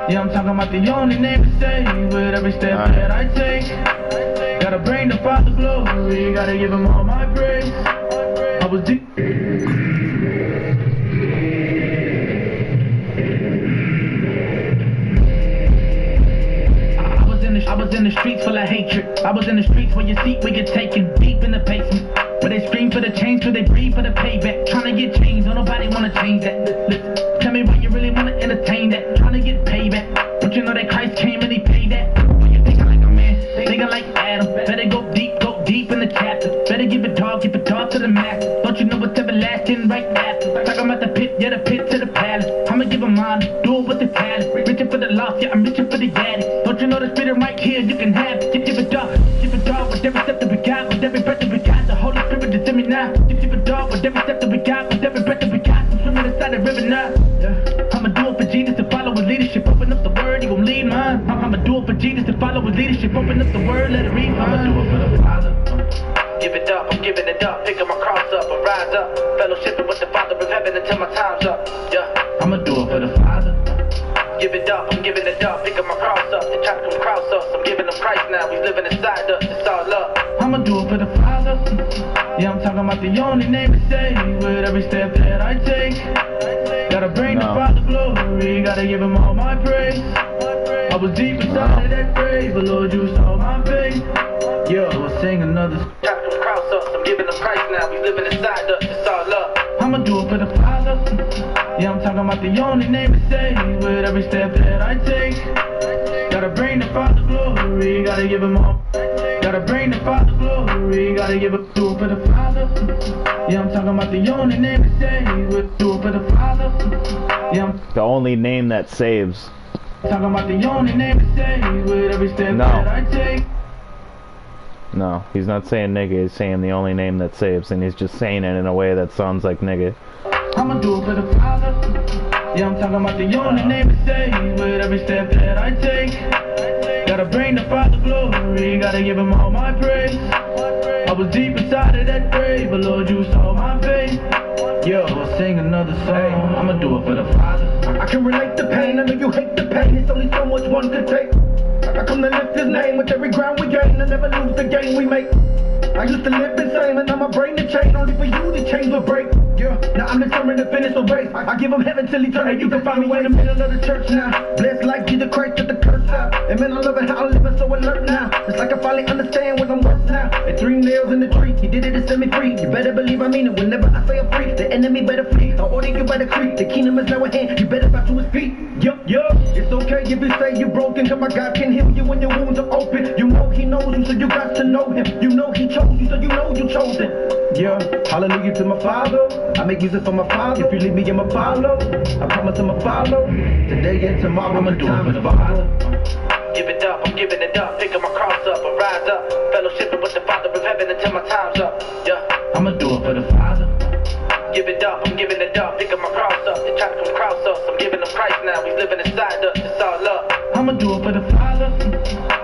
Yeah, I'm talking about the only name to say with every step that I take. Gotta bring the Father glory, gotta give him all my praise. I was deep. I was in the streets full of hatred. I was in the streets where your seat would get taken, deep in the basement. Where they scream for the change, so they breathe for the payback. Trying to get changed, don't nobody wanna change that. Listen, tell me why you really wanna entertain that. Trying to get payback, don't you know that Christ came and he paid that? When you thinking like a man, thinking like Adam. Better go deep in the chapter. Better give it dog to the master. Don't you know what's everlasting right after? Talking about the pit, yeah, the pit to the palace. I'ma give him mine, do it with the talent. Reaching for the lost, yeah, I'm reaching for the addict. Don't you know the spirit right here, you can have it. Give it dog with every step that we got, with every breath that we got. The Holy Spirit is in me now. Give it dog with every step that we got, with every breath that we got. I'm swimming inside the river now. Yeah. I'ma do it for Jesus to follow his leadership. Open up the word, he gon' lead mine. I'ma do it for Jesus to follow his leadership. Open up the word, let it read mine. I'ma do it for the Father. Give it up, I'm giving it up. Pick up my cross up and rise up. Fellowshipping with the Father of heaven until my time's up. Yeah, I'ma do it for the Father. Give it up, I'm giving it up. Pick up my cross up. They try to come cross us. I'm giving them Christ now. He's living inside us. It's all love. I'ma do it for the Father. Yeah, I'm talking about the only name to say with every step that I take. Gotta bring the Father glory. Gotta give him all my praise. I was deep inside of that grave, but Lord, you saw my face. Yo, we'll sing another. Try to come cross us. I'm giving them Christ now. He's living inside us. It's all love. I'ma do it for the Father. Yeah, I'm talking about the only name to say with every step that I take. Gotta bring the Father glory, gotta give him all. Gotta bring the Father glory, gotta give it to it for the Father. Yeah, I'm talking about the only name to say with do it for the Father. Yeah, I'm the only name that saves. Talking about the only name to say with every step that I take. No, he's not saying nigga, he's saying the only name that saves, and he's just saying it in a way that sounds like nigga. I'ma do it for the Father. Yeah, I'm talking about the only name to say with every step that I take. Gotta bring the Father glory, gotta give him all my praise. I was deep inside of that grave, but Lord, you saw my face. Yo, I'll sing another song. I'ma do it for the Father. I can relate the pain, I know you hate the pain. It's only so much one could take. I come to lift his name with every ground we gain, and never lose the game we make. I used to live insane, and now my brain to change. Only for you to change will break. Yeah, now I'm determined to finish the race. I give him heaven till eternity. You can find me in the middle of the church now. Blessed like Jesus Christ with the curse out. And man, I love it how I'm living so alert now. It's like I finally understand what I'm worth now. And 3 nails in the tree, he did it to set me free. You better believe I mean it whenever I say I'm free. The enemy better flee, or order you better creep. The kingdom is now at hand, you better bow to his feet. Yup, it's okay if you say you're broken, cause my God can heal you when your wounds are open. You know he knows you, so you got to know him. You know he chose you, so you know you chosen. Yeah, hallelujah to my Father. I make music for my Father. If you leave me, I'ma follow. I promise I'ma follow. Today and tomorrow, I'ma do it for the Father. Give it up, I'm giving it up. Pick up my cross up and rise up. Fellowshipping with the Father of heaven until my time's up. Yeah, I'ma do it for the Father. Give it up, I'm giving it up. Pick up my cross up. They try to come cross us. I'm giving them Christ now. He's living inside us. It's all love. I'ma do it for the Father.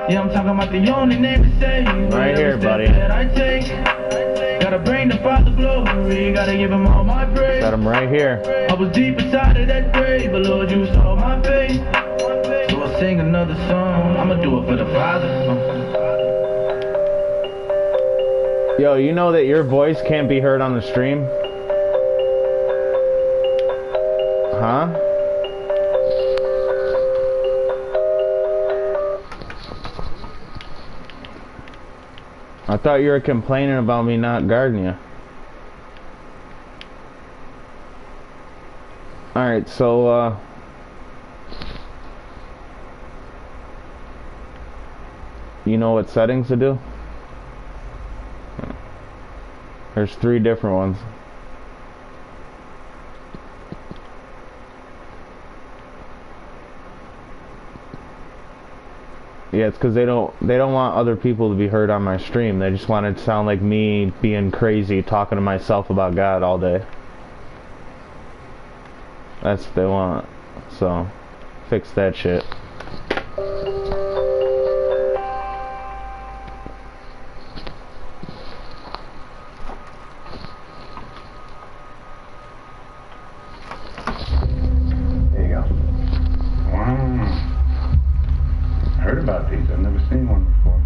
Yeah, I'm talking about the only name to say. Right here, buddy. That I take. Gotta bring the Father glory, gotta give him all my praise. Got him right here. I was deep inside of that grave, but Lord, you saw my face. So I'll sing another song. I'ma do it for the Father. Yo, you know that your voice can't be heard on the stream? Huh? I thought you were complaining about me not guarding you. Alright, so, you know what settings to do? There's 3 different ones. Yeah, it's because they don't want other people to be heard on my stream. They just want it to sound like me being crazy, talking to myself about God all day. That's what they want. So, fix that shit. There you go. about these. I've never seen one before.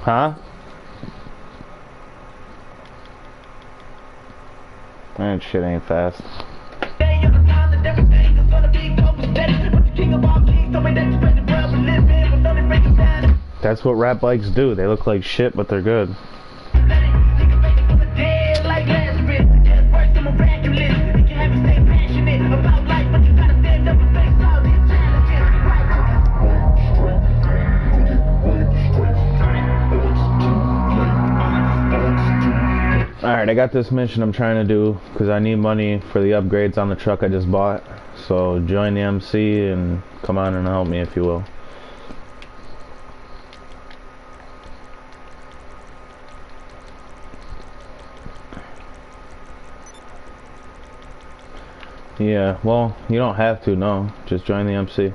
Huh? That shit ain't fast. That's what rap bikes do. They look like shit, but they're good. Alright, I got this mission I'm trying to do because I need money for the upgrades on the truck I just bought. So join the MC and come on and help me if you will. Yeah, well, you don't have to, no. Just join the MC.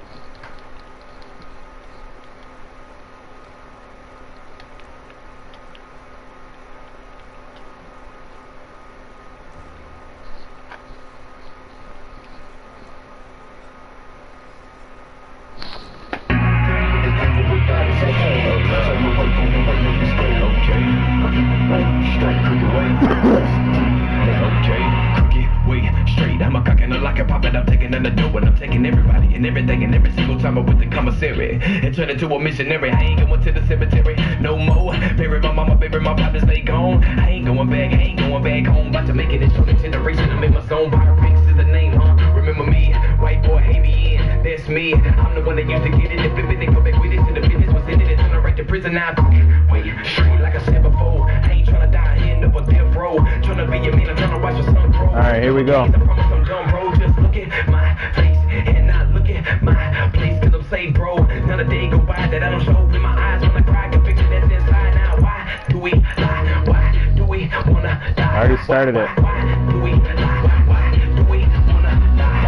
Turn into a missionary, I ain't going to the cemetery no more. Bury my mama, bury my brothers, they gone. I ain't going back home. About to make it this short generation to make my song. Pyrex is the name, huh? Remember me, white boy, hate me in. That's me, I'm the one that used to get it. If it they go back with it to the business, was in it, turn right to prison now. Wait, straight like I said before. I ain't tryna die in up a death row. Tryna be a man, I'm tryna watch your son grow. Alright, here we go. I promise I'm done, bro. Just look at my face and not look at my place. Cause I'm safe, bro. Not a day go by that I don't show in my eyes when I cry. Conviction that's inside now. Why do we lie? Why do we wanna die? I already started it. Why do we lie? Why do we wanna die?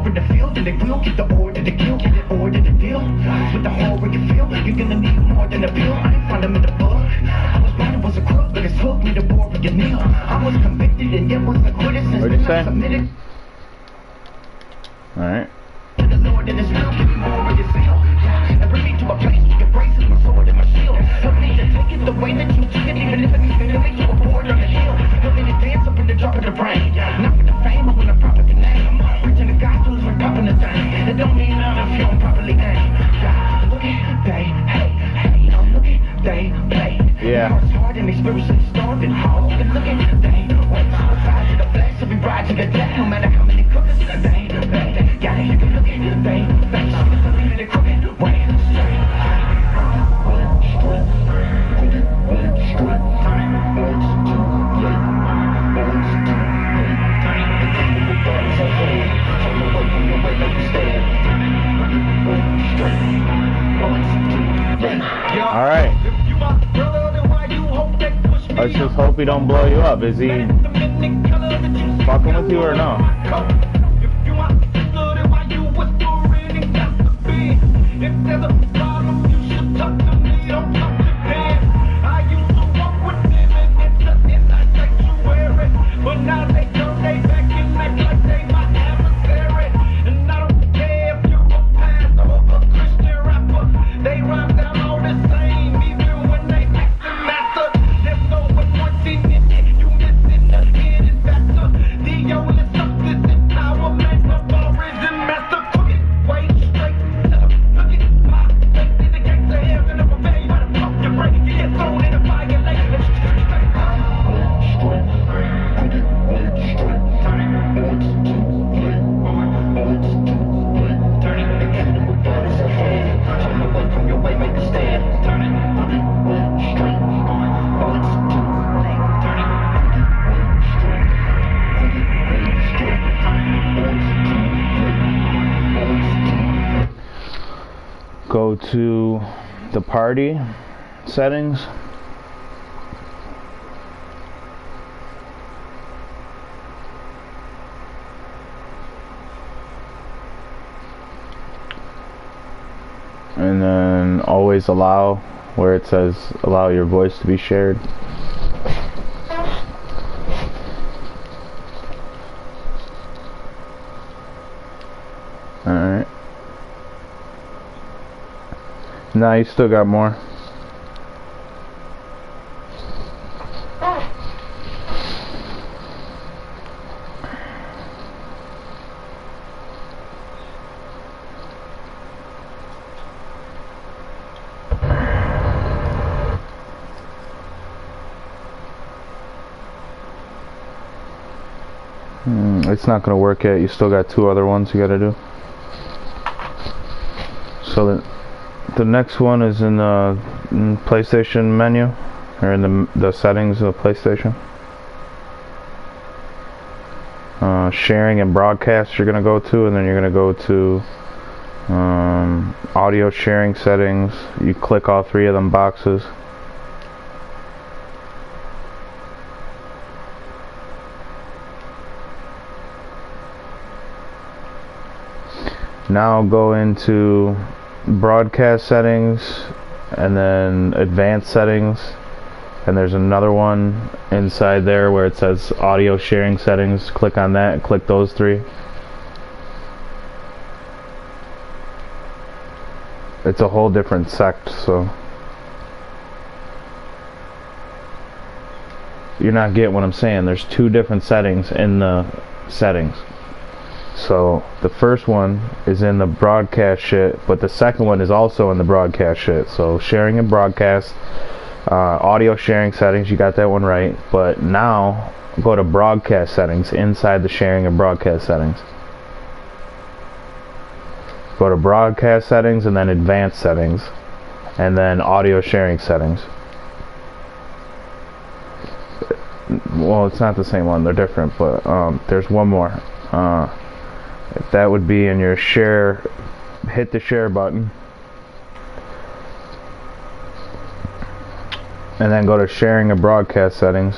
In the field, and they will get the order to kill, get the order to deal with the horror you feel. You're gonna need more than a pill. I ain't find them in the book. I was blind, was a crook, but it's hooked me to war with your meal. I was convicted and yet was acquitted since then I submitted. Alright. To the Lord in His will, give me more of your zeal. And bring me to a place where your grace is my sword and my shield. Help me to take it the way that you took it, even if it's they play. Yeah. It's hard and they spiritually starved and hard. You can look at they wait. Side to the flesh, every ride to the death. No matter how many crooked they play. Got it, you can look at they face. You can believe in the crooked way. Alright. Let's just hope he don't blow you up. Is he fucking with you or no? Go to the party settings. And then always allow, where it says allow your voice to be shared. Alright. Nah, you still got more. It's not gonna work yet. You still got 2 other ones you gotta do. So the next one is in the PlayStation menu, or in the settings of PlayStation. Sharing and broadcast you're gonna go to, and then you're gonna go to audio sharing settings. You click all 3 of them boxes. Now go into broadcast settings, and then advanced settings, and there's another one inside there where it says audio sharing settings. Click on that and click those 3. It's a whole different sect, so you're not getting what I'm saying. There's 2 different settings in the settings. So the first one is in the broadcast shit, but the second one is also in the broadcast shit. So sharing and broadcast, audio sharing settings, you got that one right. But now go to broadcast settings inside the sharing and broadcast settings. Go to broadcast settings and then advanced settings, and then audio sharing settings. Well, it's not the same one, they're different, but there's one more. That would be in your share. Hit the share button, and then go to sharing and broadcast settings.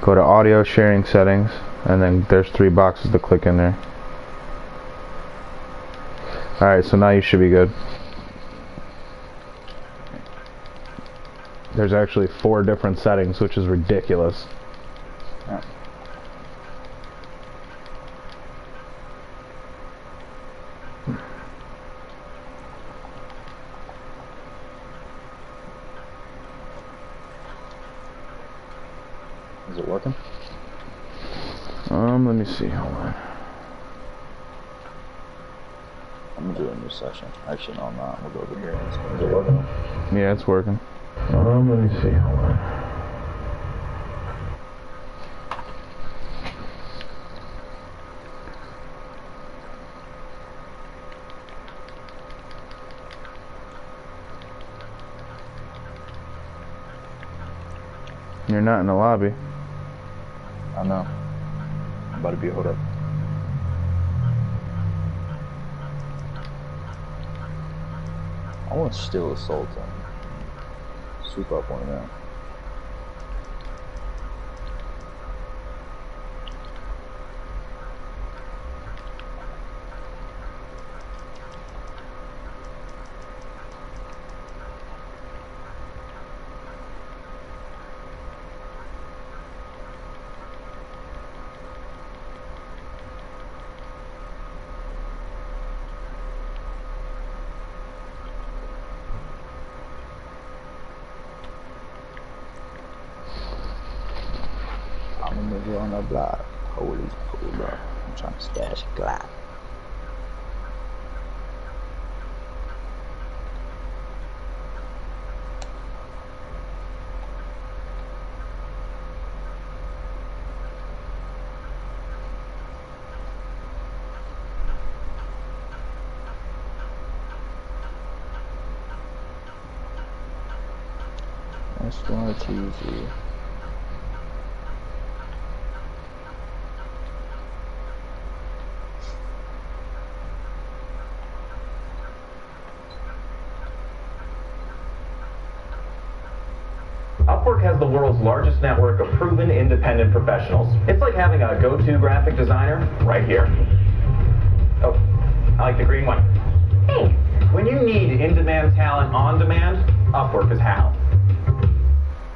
Go to audio sharing settings, and then there's 3 boxes to click in there. Alright, so now you should be good. There's actually 4 different settings, which is ridiculous. Is it working? Let me see, hold on. I'm gonna do a new session. Actually, no, I'm not. We'll go over here. Is it working? Yeah, it's working. Let me see. Hold on. You're not in the lobby. I know. I'm about to be hold up. I want to steal a Sultan. Swoop up one of them. I'm a nigga on the block. Holy hold up. I'm trying to stash a Glock. That's one TV. Upwork has the world's largest network of proven independent professionals. It's like having a go-to graphic designer right here. Oh, I like the green one. Hey, when you need in-demand talent on demand, Upwork is how.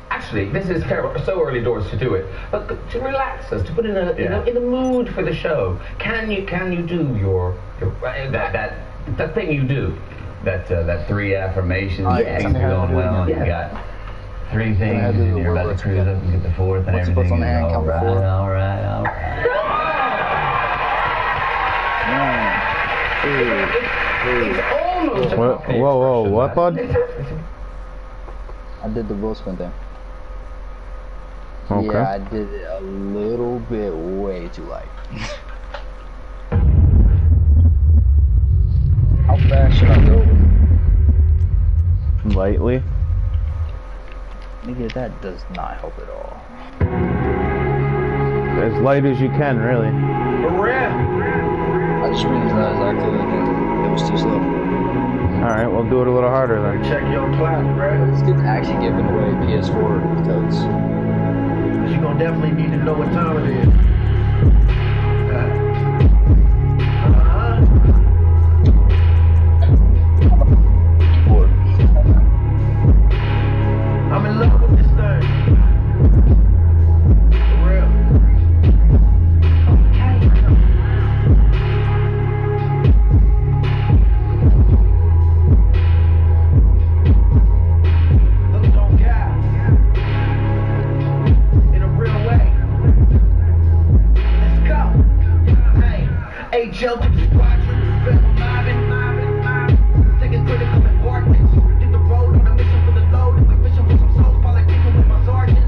Actually, this is terrible. So early doors to do it, but to relax us, to put in in the mood for the show. Can you do your that thing you do? That 3 affirmations. Yeah, Things are going well. Yeah. You got 3 things, and you're about to cruise up and get the 4th, and What's everything on the hand is count all before? right, all right, all right. It's almost a Whoa, what, bud? I did the bull spin thing. Okay. Yeah, I did it a little bit way too light. How fast should I go? Lightly. Nigga, that does not help at all. As light as you can, really. I just realized I could and it was too slow. Alright, we'll do it a little harder then. Check your clock, right? This kid's actually giving away PS4 codes. You're gonna definitely need to know what time it is. I'm in love with this thing. For real. Look, don't care. In a real way. Let's go. Hey, HL to the squadron. Federal mobbing. Taking critical importance. Hit the road on a mission for the load. And we mission for some souls. Politicking with my sergeant.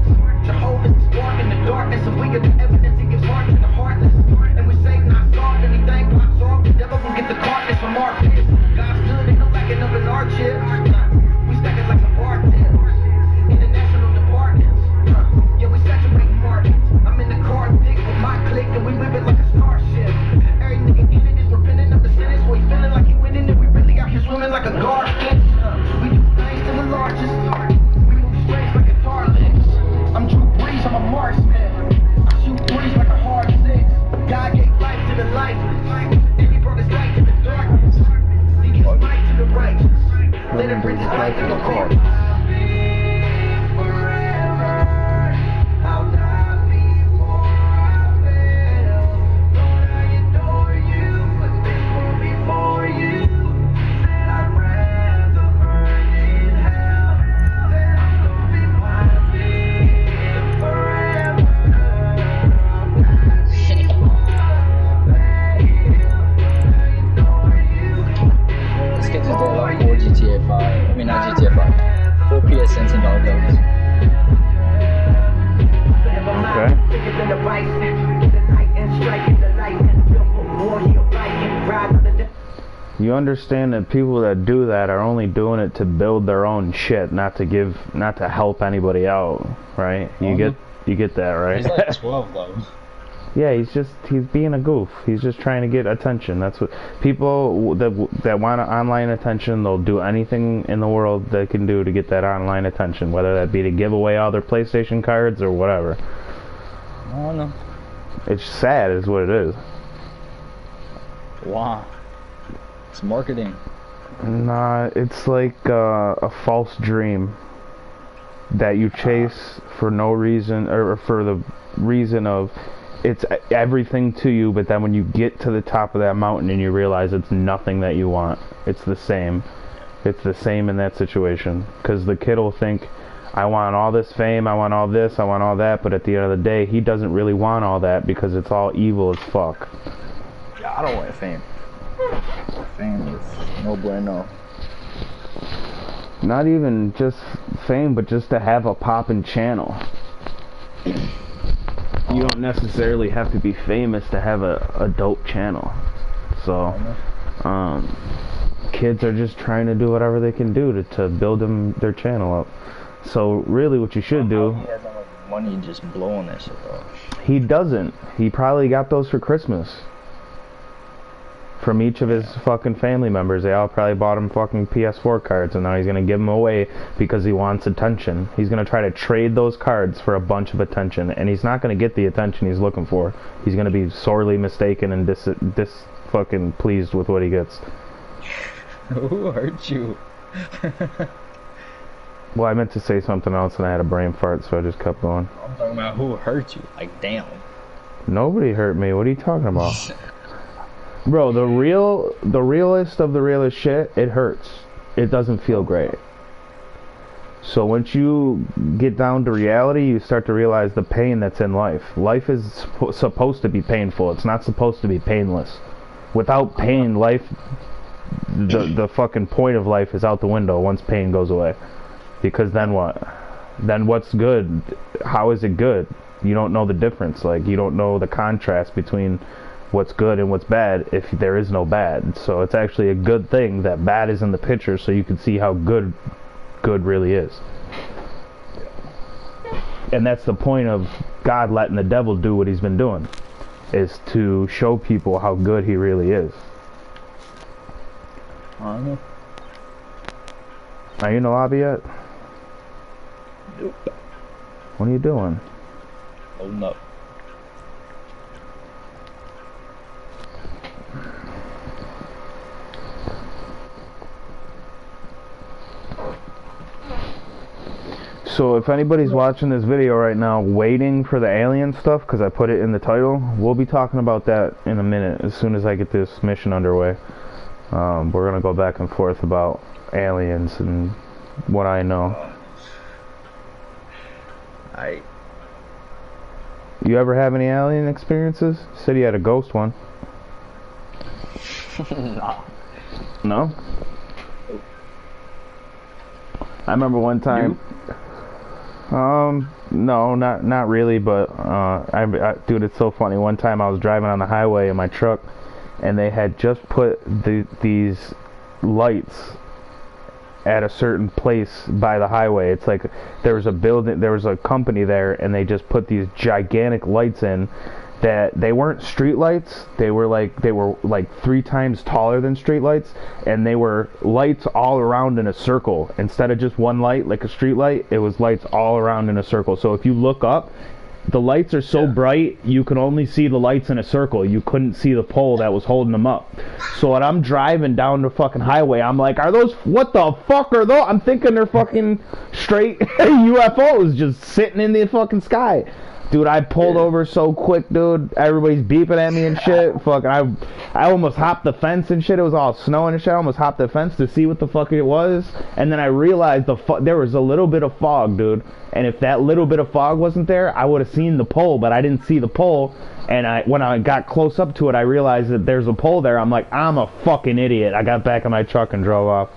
You understand that people that do that are only doing it to build their own shit, not to help anybody out, right? You get that, right? He's like 12 though. Yeah, he's being a goof. He's just trying to get attention. That's what people that want online attention, they'll do anything in the world they can do to get that online attention, whether that be to give away all their PlayStation cards or whatever. I don't know. It's sad is what it is. Wow. It's marketing. Nah, it's like a false dream that you chase for no reason, or for the reason of it's everything to you, but then when you get to the top of that mountain and you realize it's nothing that you want, it's the same. It's the same in that situation, because the kid will think, I want all this fame, I want all this, I want all that, but at the end of the day, he doesn't really want all that because it's all evil as fuck. Yeah, I don't want fame. Fame is no bueno. Not even just fame, but just to have a poppin' channel. You don't necessarily have to be famous to have a dope channel. So, kids are just trying to do whatever they can do to build their channel up. So really what you should do... He has all the money just blowing that shit though. He doesn't. He probably got those for Christmas. From each of his fucking family members. They all probably bought him fucking Ps4 cards, and now he's gonna give them away because he wants attention. He's gonna try to trade those cards for a bunch of attention, and he's not gonna get the attention he's looking for. He's gonna be sorely mistaken and dis fucking pleased with what he gets. Who hurt you? Well, I meant to say something else and I had a brain fart, so I just kept going. I'm talking about who hurt you. Like, damn. Nobody hurt me. What are you talking about? Bro, the realest of the realest shit, it hurts. It doesn't feel great. So once you get down to reality, you start to realize the pain that's in life. Life is supposed to be painful. It's not supposed to be painless. Without pain, life, the fucking point of life is out the window once pain goes away. Because then what? Then what's good? How is it good? You don't know the difference. Like, you don't know the contrast between what's good and what's bad if there is no bad. So it's actually a good thing that bad is in the picture, so you can see how good really is. And that's the point of God letting the devil do what he's been doing, is to show people how good he really is. I don't know. Are you in the lobby yet? Nope. What are you doing? Loading up. So if anybody's watching this video right now waiting for the alien stuff, because I put it in the title, we'll be talking about that in a minute as soon as I get this mission underway. We're going to go back and forth about aliens and what I know. You ever have any alien experiences? You said you had a ghost one. Nah. No? I remember one time... no, not really, but dude, it's so funny. One time I was driving on the highway in my truck, and they had just put these lights at a certain place by the highway. It's like there was a building, there was a company there, and they just put these gigantic lights in that they weren't street lights. They were like 3 times taller than street lights, and they were lights all around in a circle. Instead of just one light like a street light, it was lights all around in a circle. So if you look up, the lights are so bright you can only see the lights in a circle. You couldn't see the pole that was holding them up. So when I'm driving down the fucking highway, I'm like, are those, what the fuck are those? I'm thinking they're fucking straight UFOs just sitting in the fucking sky. Dude, I pulled over so quick, dude. Everybody's beeping at me and shit. Fucking, I almost hopped the fence and shit. It was all snowing and shit. I almost hopped the fence to see what the fuck it was. And then I realized there was a little bit of fog, dude. And if that little bit of fog wasn't there, I would have seen the pole, but I didn't see the pole. And when I got close up to it, I realized that there's a pole there. I'm like, I'm a fucking idiot. I got back in my truck and drove off.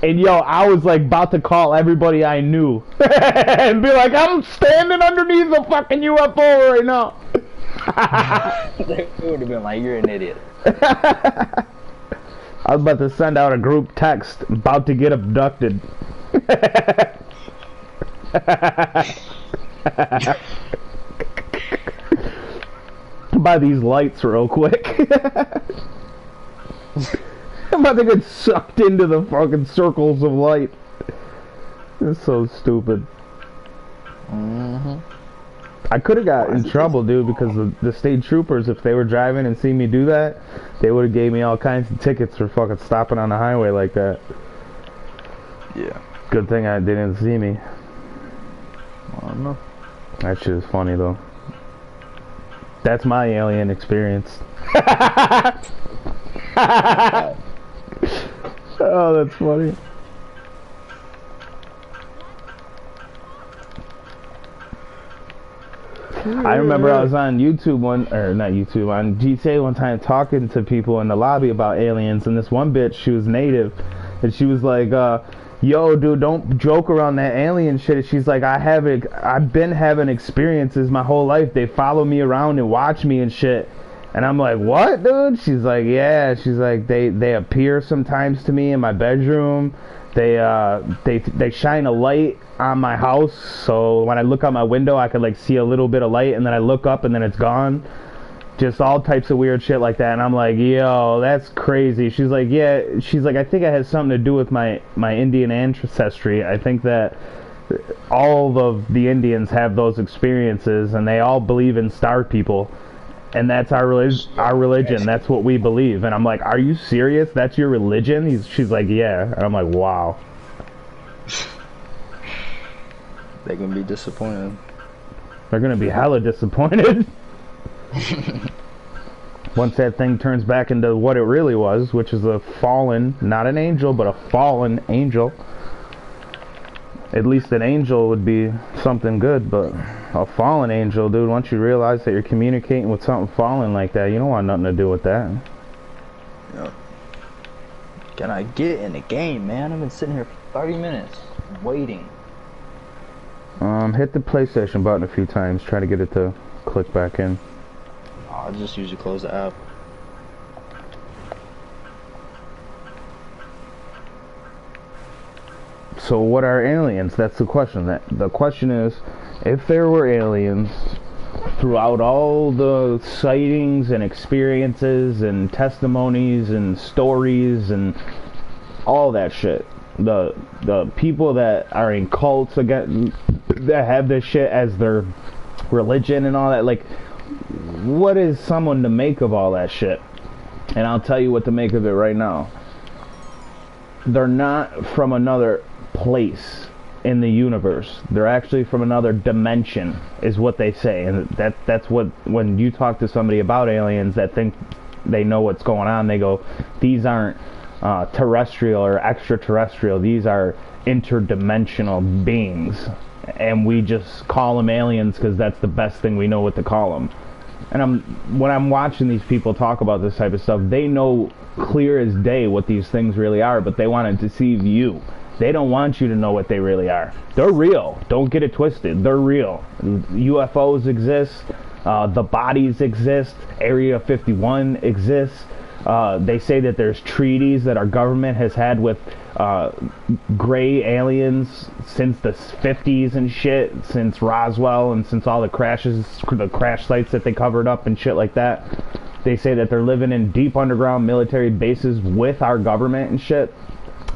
And yo, I was like about to call everybody I knew and be like, I'm standing underneath a fucking UFO right now. They would have been like, you're an idiot. I was about to send out a group text, about to get abducted. By these lights real quick. I'm about to get sucked into the fucking circles of light. It's so stupid. I could have got in trouble, dude, because the state troopers, if they were driving and seen me do that, they would have gave me all kinds of tickets for fucking stopping on the highway like that. Yeah. Good thing I didn't see me. I don't know. That shit is funny, though. That's my alien experience. Oh, that's funny. I remember I was on YouTube on GTA one time talking to people in the lobby about aliens, and this one bitch, she was native, and she was like, yo, dude, don't joke around that alien shit. She's like, I've been having experiences my whole life. They follow me around and watch me and shit. And I'm like, what, dude? She's like, yeah. She's like, they appear sometimes to me in my bedroom. They shine a light on my house, so when I look out my window, I could like see a little bit of light, and then I look up and then it's gone. Just all types of weird shit like that. And I'm like, yo, that's crazy. She's like, yeah. She's like, I think it has something to do with my Indian ancestry. I think that all of the Indians have those experiences, and they all believe in star people, and that's our religion. That's what we believe. And I'm like, are you serious? That's your religion? She's like, yeah. And I'm like, wow. They can be disappointed. They're gonna be hella disappointed. Once that thing turns back into what it really was, which is a fallen, not an angel, but a fallen angel. At least an angel would be something good, but a fallen angel, dude, once you realize that you're communicating with something fallen like that, you don't want nothing to do with that. Yep. Can I get in the game, man? I've been sitting here for 30 minutes waiting. Hit the PlayStation button a few times, try to get it to click back in. I just usually close the app. So what are aliens? That's the question. The question is, if there were aliens throughout all the sightings and experiences and testimonies and stories and all that shit, the people that are in cults that have this shit as their religion and all that, like, what is someone to make of all that shit? And I'll tell you what to make of it right now. They're not from another place in the universe. They're actually from another dimension, is what they say. And that's what, when you talk to somebody about aliens that think they know what's going on, they go, these aren't terrestrial or extraterrestrial, these are interdimensional beings, and we just call them aliens because that's the best thing we know what to call them. And when I'm watching these people talk about this type of stuff, they know clear as day what these things really are, but they want to deceive you. They don't want you to know what they really are. They're real. Don't get it twisted. They're real. UFOs exist. The bodies exist. Area 51 exists. They say that there's treaties that our government has had with gray aliens since the 50s and shit, since Roswell and since all the crashes, the crash sites that they covered up and shit like that. They say that they're living in deep underground military bases with our government and shit.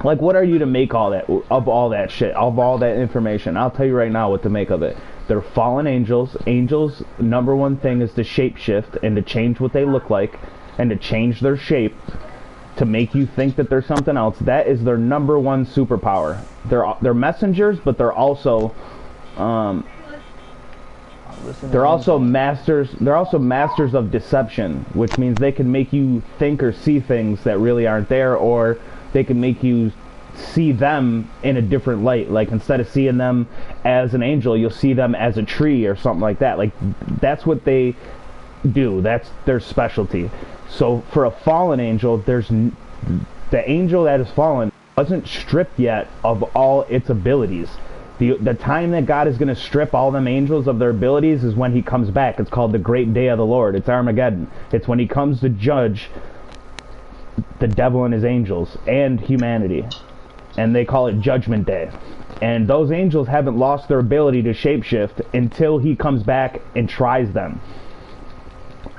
Like, what are you to make of all that shit, of all that information? I'll tell you right now what to make of it. They're fallen angels. Angels' number one thing is to shapeshift and to change what they look like and to change their shape to make you think that they're something else. That is their number one superpower. They're messengers, but they're also masters. They're also masters of deception, which means they can make you think or see things that really aren't there, or they can make you see them in a different light. Like, instead of seeing them as an angel, you'll see them as a tree or something like that. Like, that's what they do. That's their specialty. So for a fallen angel, the angel that is fallen wasn't stripped yet of all its abilities. The time that God is going to strip all them angels of their abilities is when he comes back. It's called the great day of the Lord. It's Armageddon. It's when he comes to judge the devil and his angels and humanity. And they call it Judgment Day. And those angels haven't lost their ability to shapeshift until he comes back and tries them.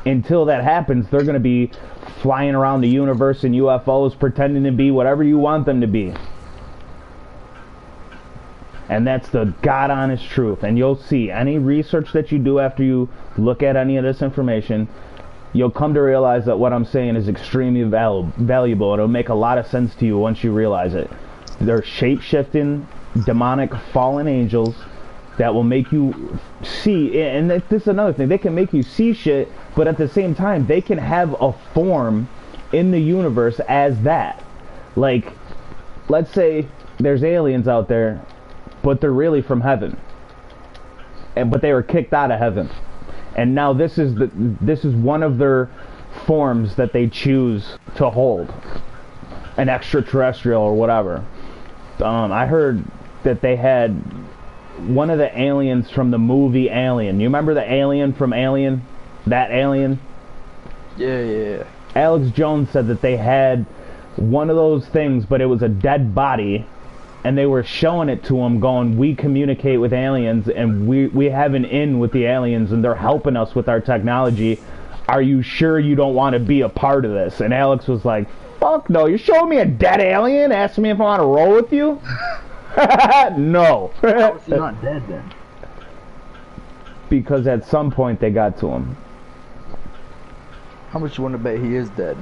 Until that happens, they're going to be flying around the universe in UFOs pretending to be whatever you want them to be. And that's the God-honest truth. And you'll see any research that you do after you look at any of this information, you'll come to realize that what I'm saying is extremely valuable. It'll make a lot of sense to you once you realize it. They're shape-shifting, demonic, fallen angels that will make you see, and this is another thing, they can make you see shit, but at the same time, they can have a form in the universe as that. Like, let's say there's aliens out there, but they're really from heaven, but they were kicked out of heaven, and now this is one of their forms that they choose to hold, an extraterrestrial or whatever. I heard that they had one of the aliens from the movie Alien. You remember the alien from Alien? That alien? Yeah. Alex Jones said that they had one of those things, but it was a dead body, and they were showing it to him going, we communicate with aliens, and we have an in with the aliens, and they're helping us with our technology. Are you sure you don't want to be a part of this? And Alex was like, fuck no, you're showing me a dead alien, asking me if I want to roll with you? No. How is he not dead then? Because at some point they got to him. How much you want to bet he is dead?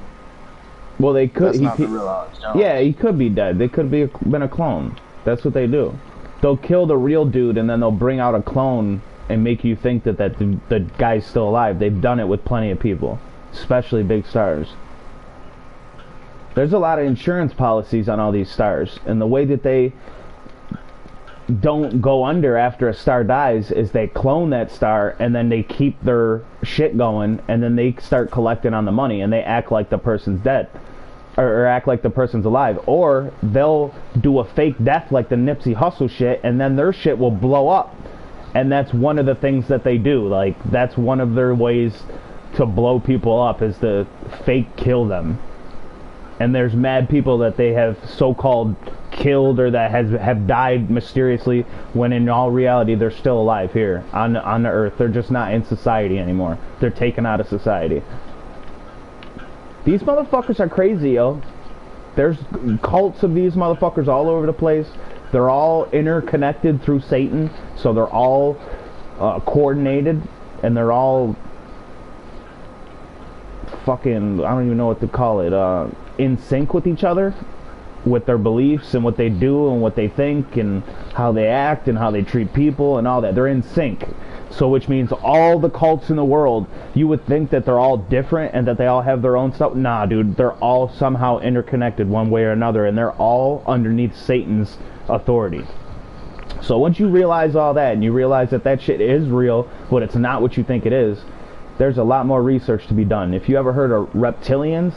Well, they could. That's not the real Alex Jones. Yeah, he could be dead. They could be been a clone. That's what they do. They'll kill the real dude and then they'll bring out a clone and make you think that the guy's still alive. They've done it with plenty of people, especially big stars. There's a lot of insurance policies on all these stars, and the way that they don't go under after a star dies is they clone that star and then they keep their shit going, and then they start collecting on the money and they act like the person's dead or act like the person's alive, or they'll do a fake death like the Nipsey Hussle shit, and then their shit will blow up. And that's one of the things that they do. Like, that's one of their ways to blow people up, is to fake kill them. And there's mad people that they have so-called killed or that have died mysteriously, when in all reality they're still alive here on the earth. They're just not in society anymore. They're taken out of society. These motherfuckers are crazy, yo. There's cults of these motherfuckers all over the place. They're all interconnected through Satan, so they're all coordinated, and they're all fucking, I don't even know what to call it, in sync with each other, with their beliefs and what they do and what they think and how they act and how they treat people and all that. They're in sync. So which means all the cults in the world, you would think that they're all different and that they all have their own stuff. Nah, dude, they're all somehow interconnected one way or another, and they're all underneath Satan's authority. So once you realize all that, and you realize that that shit is real, but it's not what you think it is, there's a lot more research to be done. If you ever heard of reptilians,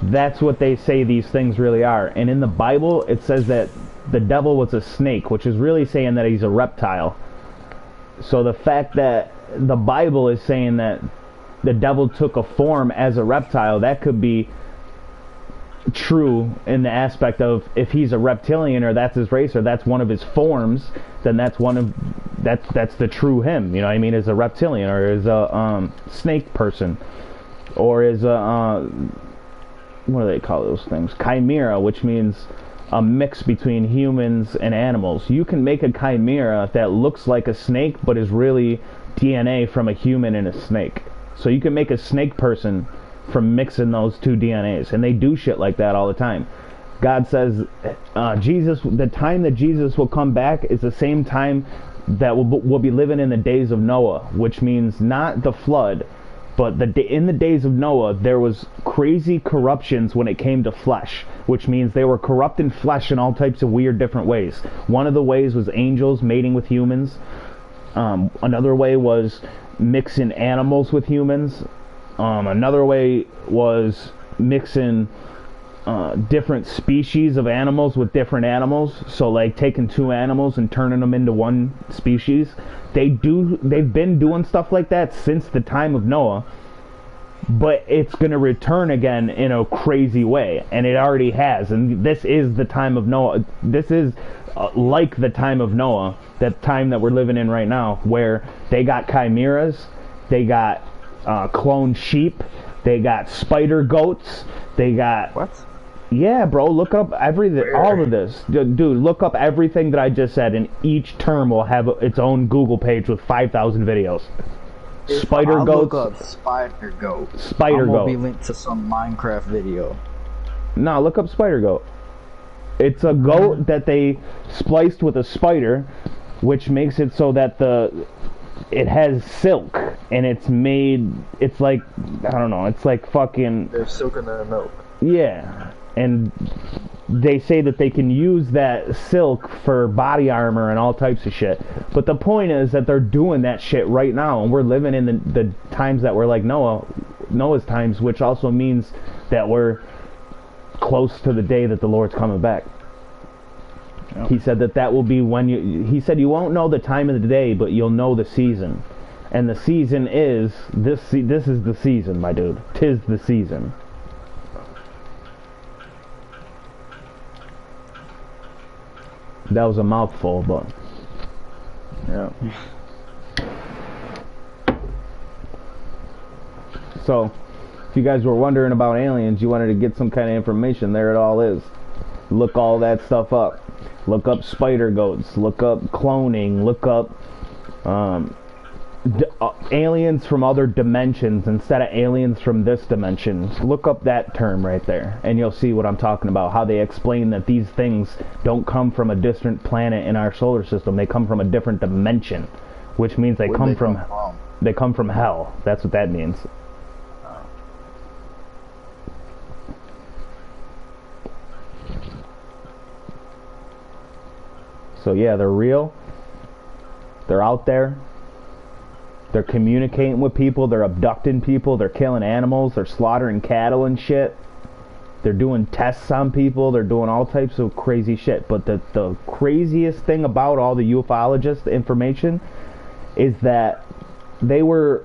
that's what they say these things really are. And in the Bible, it says that the devil was a snake, which is really saying that he's a reptile. So the fact that the Bible is saying that the devil took a form as a reptile, that could be true in the aspect of, if he's a reptilian, or that's his race, or that's one of his forms, then that's the true him, you know what I mean, as a reptilian, or as a snake person, or as a what do they call those things, chimera, which means a mix between humans and animals. You can make a chimera that looks like a snake but is really DNA from a human and a snake. So you can make a snake person from mixing those two DNAs, and they do shit like that all the time. God says the time that Jesus will come back is the same time that we'll be living in the days of Noah, which means not the flood, but in the days of Noah, there was crazy corruptions when it came to flesh, which means they were corrupting flesh in all types of weird different ways. One of the ways was angels mating with humans. Another way was mixing animals with humans. Another way was mixing different species of animals with different animals. So like taking two animals and turning them into one species. They've been doing stuff like that since the time of Noah, but it's going to return again in a crazy way, and it already has. And this is the time of Noah. This is like the time of Noah, that time that we're living in right now, where they got chimeras, they got cloned sheep, they got spider goats, they got... What? Yeah, bro, look up everything, all of this. Dude, look up everything that I just said, and each term will have its own Google page with 5,000 videos. Spider goats. Look up spider goat. Spider goat. I'm gonna be linked to some Minecraft video. No, look up spider goat. It's a goat that they spliced with a spider, which makes it so that it has silk, and it's like, I don't know, it's like fucking... There's silk in their milk. Yeah. And they say that they can use that silk for body armor and all types of shit. But the point is that they're doing that shit right now, and we're living in the times that we're like Noah's times, which also means that we're close to the day that the Lord's coming back. Yep. He said that will be when he said you won't know the time of the day, but you'll know the season. And the season is this is the season, my dude. 'Tis the season. That was a mouthful, but yeah. So, if you guys were wondering about aliens, you wanted to get some kind of information, there it all is. Look all that stuff up. Look up spider goats. Look up cloning. Look up aliens from other dimensions instead of aliens from this dimension. Look up that term right there, and you'll see what I'm talking about. How they explain that these things don't come from a distant planet in our solar system. They come from a different dimension, which means they come from hell. That's what that means. So yeah, they're real. They're out there. They're communicating with people. They're abducting people. They're killing animals. They're slaughtering cattle and shit. They're doing tests on people. They're doing all types of crazy shit. But the craziest thing about all the ufologists, the information, is that they were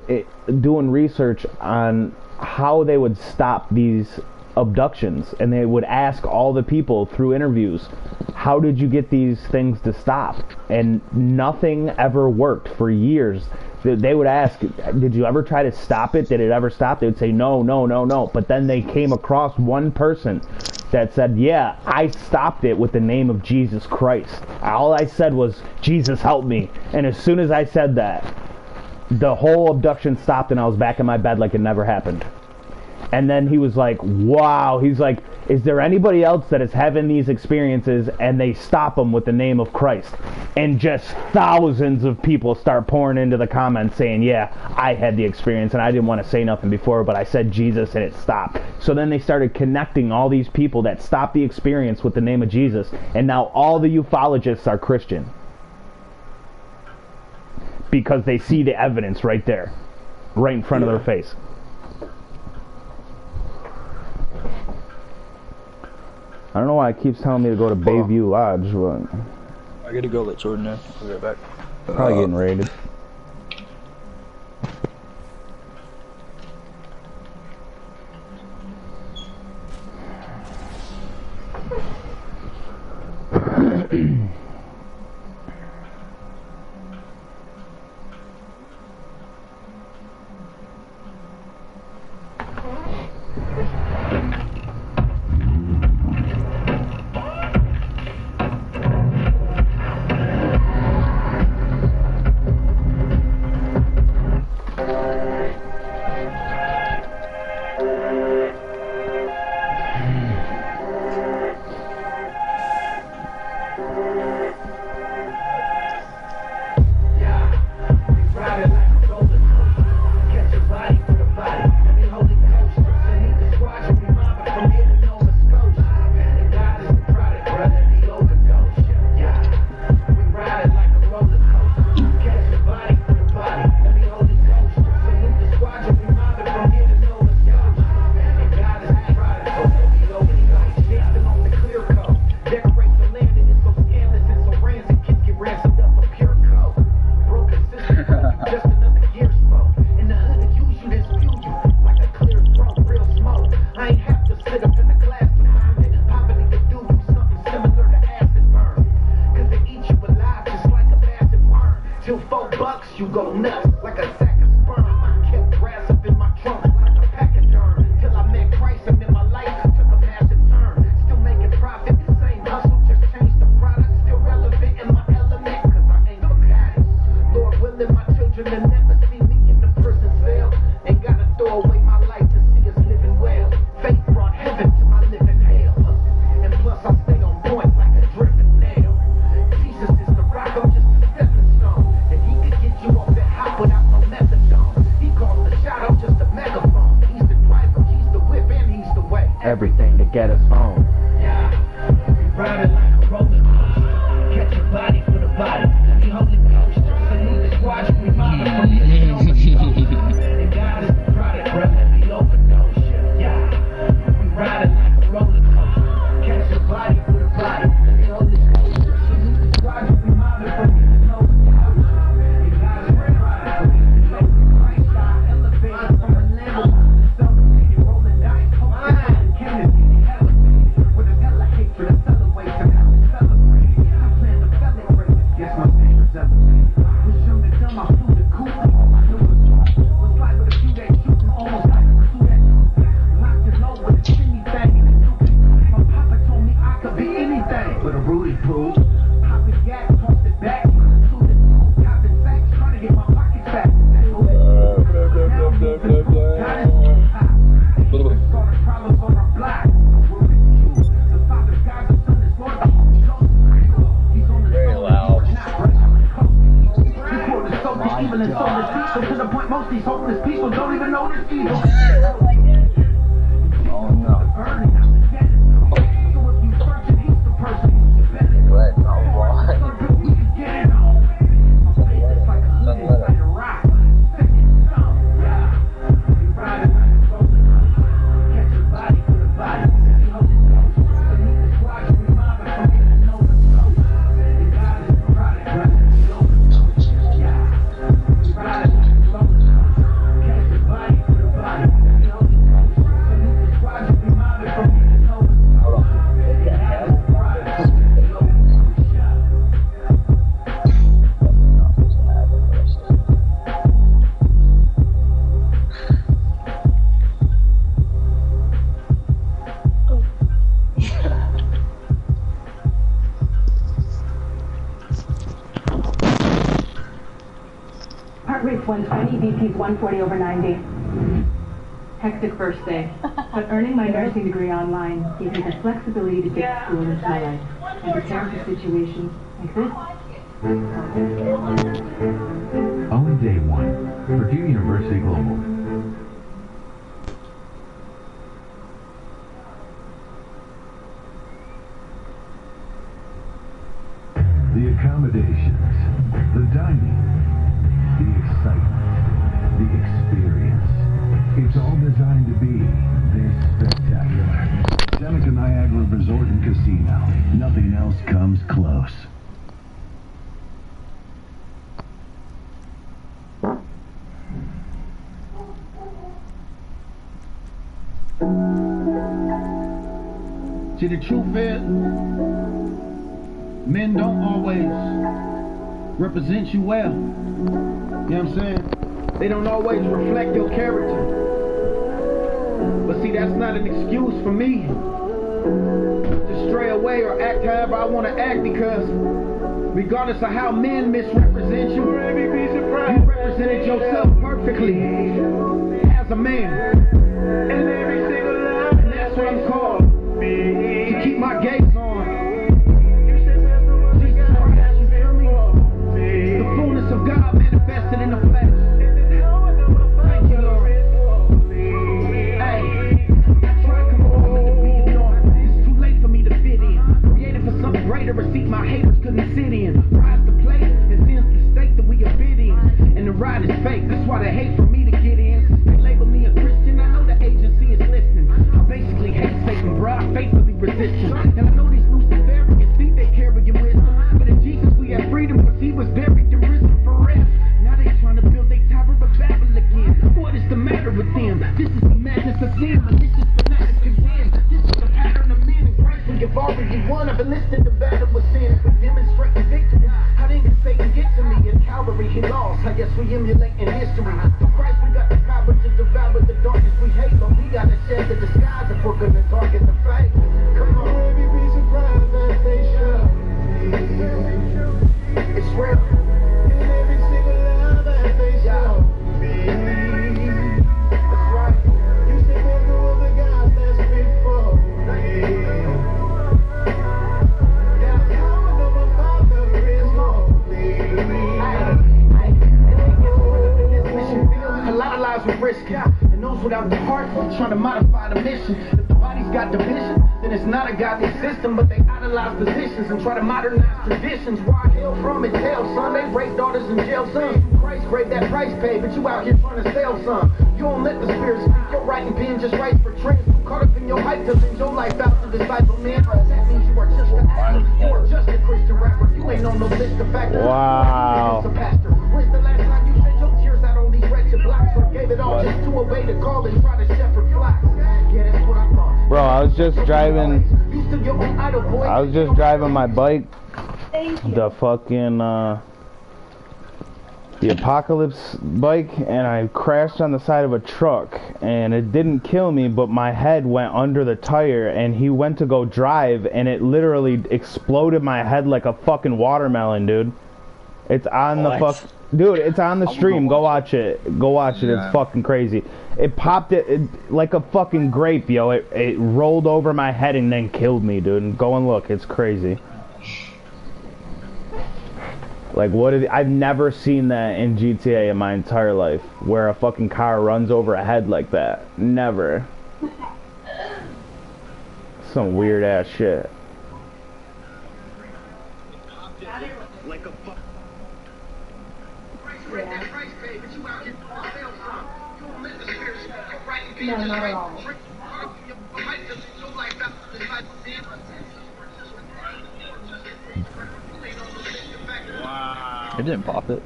doing research on how they would stop these abductions, and they would ask all the people through interviews, how did you get these things to stop? And nothing ever worked for years. They would ask, did you ever try to stop it? Did it ever stop? They would say no, no, no, no. But then they came across one person that said, yeah, I stopped it with the name of Jesus Christ. All I said was, Jesus help me. And as soon as I said that, the whole abduction stopped, and I was back in my bed like it never happened. And then he was like, wow. He's like, is there anybody else that is having these experiences and they stop them with the name of Christ? And just thousands of people start pouring into the comments saying, yeah, I had the experience and I didn't want to say nothing before, but I said Jesus and it stopped. So then they started connecting all these people that stopped the experience with the name of Jesus, and now all the ufologists are Christian. Because they see the evidence right there, right in front of their face. I don't know why it keeps telling me to go to Bayview Lodge, but... I gotta go let Jordan know. I'll be right back. Probably getting raided. bucks, you go nuts like a sack of sperm. I kept grass up in my trunk like a pachyderm. Till I met Christ and then my life took a massive turn. Still making profit, same hustle, just changed the product. Still relevant in my element, cause I ain't compatible. Lord willing, my children will never see me in the prison cell. Ain't gotta throw away my life to see us living well. Faith brought heaven to my living hell. And plus I stay on point like a driven nail. Jesus is the rock, I'm just a stepping stone. And he could get you off that hop without no methadone. He calls the shot, I'm just a megaphone. He's the driver, he's the whip, and he's the way. Everything to get us home. Yeah, riding like a roller coaster. Catch a body for the body. We holy coaster. Salute the squad, we mama from the and God is the product, brother. We overdose. Yeah, we riding like a roller coaster. Catch a body for the body. We holy coaster. Salute the squad, we mama from the and God is the product. Christ died, elevated from a level. Celebrated, rolling dice, coasting, Kennedy, elevated. With a hella hatred, accelerates and how to celebrate. I plan to celebrate. Guess my favorite's elevated. Was young to dumb, I flew the coop. All I knew was wrong. Was fly with a few days shooting, almost like a pursuit at locked it low with a skinny thing and a nuke. My papa told me I could be anything but a Rudy Poo. Popping gas, tossed it back. Copping sacks, trying to get my pockets back. Saw the problems on our block. The father, God, the son is Lord, the Holy Ghost. He's on the Very loud. This world is so deep, evil and so deceitful, to the point most these hopeless people don't even know this evil. Oh no. Earning out the debt. So if you search it, he's the person who's better. What? Oh, why? We can get it on. My faith is like a lead inside a rock. Yeah. We riding like a roller coaster. Catch a body for the body. We hold it close. Beneath the squad, we mobbing from getting over the coast. And God is the product, brother. We overdose. Yeah. We riding like a roller coaster. Catch a body for the body. We hold it close. Beneath the squad, we mobbing from getting over the coast. Hold on. What the hell? We overdose. Yeah. Not supposed to have it, but it's just- Heart rate's 120, BP's 140 over 90. Hectic first day, but earning my nursing degree online gave me the flexibility to take school into my life and prepare for situations like this. Only day one. Purdue University Global. The accommodations, the dining, the excitement, the experience. It's all designed to be this spectacular. Seneca Niagara Resort and Casino. Nothing else comes close. See, the truth is, men don't always represent you well. You know what I'm saying? They don't always reflect your character. But see, that's not an excuse for me to stray away or act however I want to act, because regardless of how men misrepresent you, you represented yourself perfectly as a man. And that's what I'm called, to keep my gaze on Jesus Christ, you feel me? The fullness of God manifested in the flesh. Thank you, Lord. Hey, I try to come over to be ignored. It's too late for me to fit in. Created for something greater, a seat my haters couldn't sit in. Rise to play, and sin's the state that we are bid in. And the ride is fake, that's why they hate for me to get in. Since they label me a Christian, I know the agency is listening. I basically hate Satan, bro, I faithfully resist him. And I know these Luciferians think they carry wisdom, but in Jesus we have freedom, because he was buried and risen for rest. Now they trying to build their we emulate in history. For Christ, we got the power to devour the darkness we hate, but we gotta shed the disguise if we're gonna target the fake. Come on, baby, be surprised that they show. It's real. In every single lie that they show. That's right. You say there's no other God that's before me. That's how I know my Father is holy. A lot of lives we're risking, and those without the heart trying to modify the mission. If the body's got division, then it's not a godly system, but they idolize positions and try to modernize traditions. Where I hail from is hell, son. They rape daughters in jail, son. Christ grave that price paid, but you out here trying to sell some. You don't let the spirit speak. Your writing pen just writes for trends. You caught up in your hype to lend your life out to disciple men. That means you are just an actor. You are just a Christian rapper. You ain't on no list of factors. Wow. When's the last time you shed your tears out on these wretched blocks, or gave it all just to obey the call and try to shepherd flocks? Yeah, that's what I thought. Bro, I was just driving my bike, the fucking the Apocalypse bike, and I crashed on the side of a truck, and it didn't kill me, but my head went under the tire, and he went to go drive, and it literally exploded my head like a fucking watermelon, dude. It's on the fuck, dude. It's on the stream. Go watch it. Go watch it. It's fucking crazy. It popped it like a fucking grape, yo. It rolled over my head and then killed me, dude. And go and look. It's crazy. Like I've never seen that in GTA in my entire life, where a fucking car runs over a head like that. Never. Some weird ass shit. No, not at all. Wow. It didn't pop it.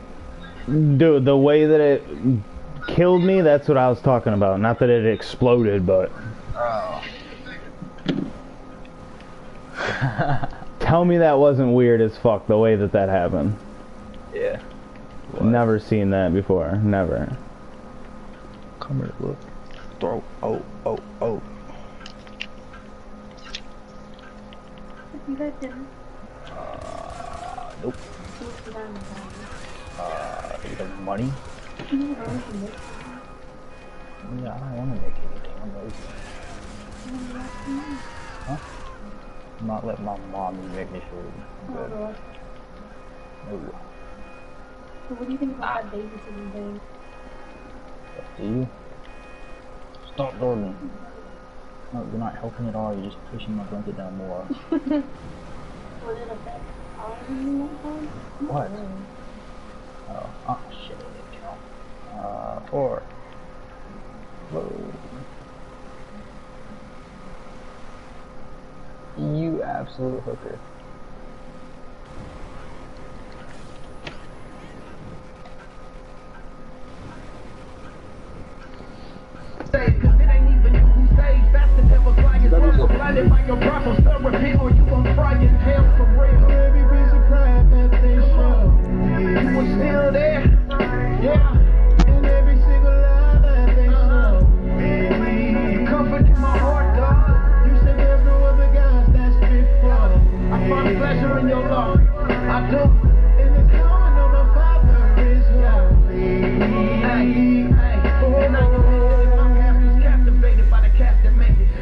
Dude, the way that it killed me, that's what I was talking about. Not that it exploded, but... Oh. Tell me that wasn't weird as fuck, the way that happened. Yeah. What? Never seen that before. Never. Come here, look. Throw. Oh. You guys didn't? Nope. The money? Yeah, I don't want to make anything. I'm lazy. Huh? I'm not letting my mom make me sure I'm good. No. So what do you think about that babysitting thing? Up to you. Stop gardening. No, you're not helping at all. You're just pushing my blanket down more. Was it a bad time? What? Oh shit. 4. Whoa. You absolute hooker. Blinded by your brothel, still repent or you gon' fry in hell for real. Baby, be surprised that they show you were still there. Yeah, in every single lie that they show. You comforted my heart, God. You said there's no other gods that's before. I find pleasure in your love. I do. In the calling of my Father is holy.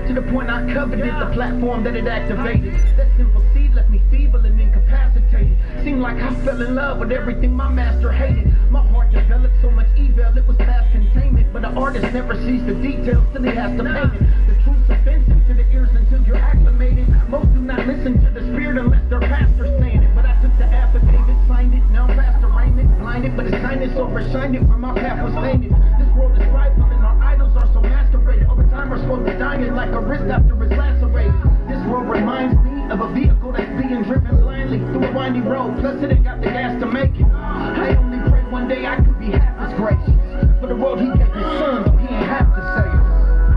To the point I coveted the platform that it activated. That simple seed left me feeble and incapacitated. Seemed like I fell in love with everything my master hated. My heart developed so much evil, it was past containment. But the artist never sees the details till he has to paint it. The truth's offensive to the ears until you're acclimated. Most do not listen to the spirit unless their pastor's saying it. But I took the affidavit, signed it, now Pastor Raymond blinded. But his kindness overshined it where my path was tainted. This world is prideful and our idols are so masqueraded. Over time we're supposed to die in like a wrist after it's lacerated. This world reminds me of a vehicle that's being driven blindly through a windy road. Plus it ain't got the gas to make it. I only pray one day I could be half as gracious. For the world he gave his son, so he ain't have to say it.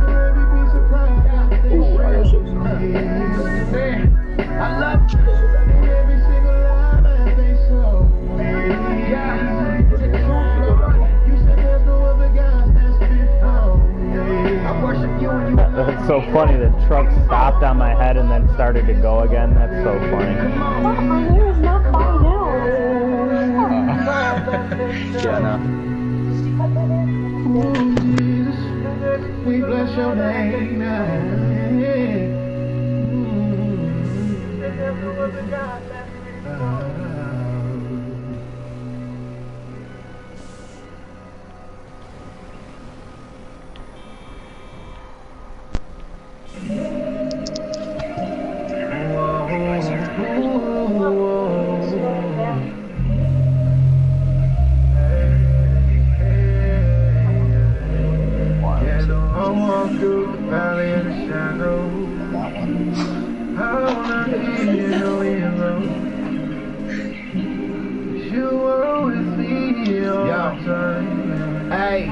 Baby, be surprised that they I love you. In every single lie that they show. Yeah, it's the truth. That's so funny. The truck stopped on my head and then started to go again. That's so funny. It's not fine now. Yeah, no. We bless your name now. Hey,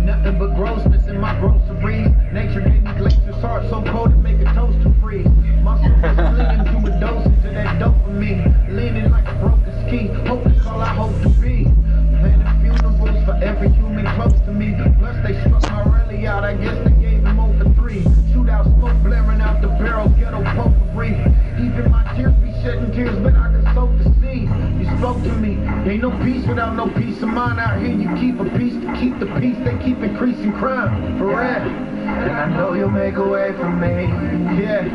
nothing but grossness in my groceries. Nature gave me glazier's heart so cold it make a toast to freeze. My soul is clinging to a dosage of that dopamine, leaning like a broken ski. Hope is all I hope to be. Planning funerals for every human close to me. Plus they struck my rally out. I guess they gave him over 3. Shootout smoke blaring out the barrel, ghetto potpourri. Even my tears be shedding tears, but I can soak the sea. You spoke to me. Ain't no peace without no peace of mind. Out here you keep a peace to keep the peace. They keep increasing crime, for real. And I know you'll make a way for me, yeah.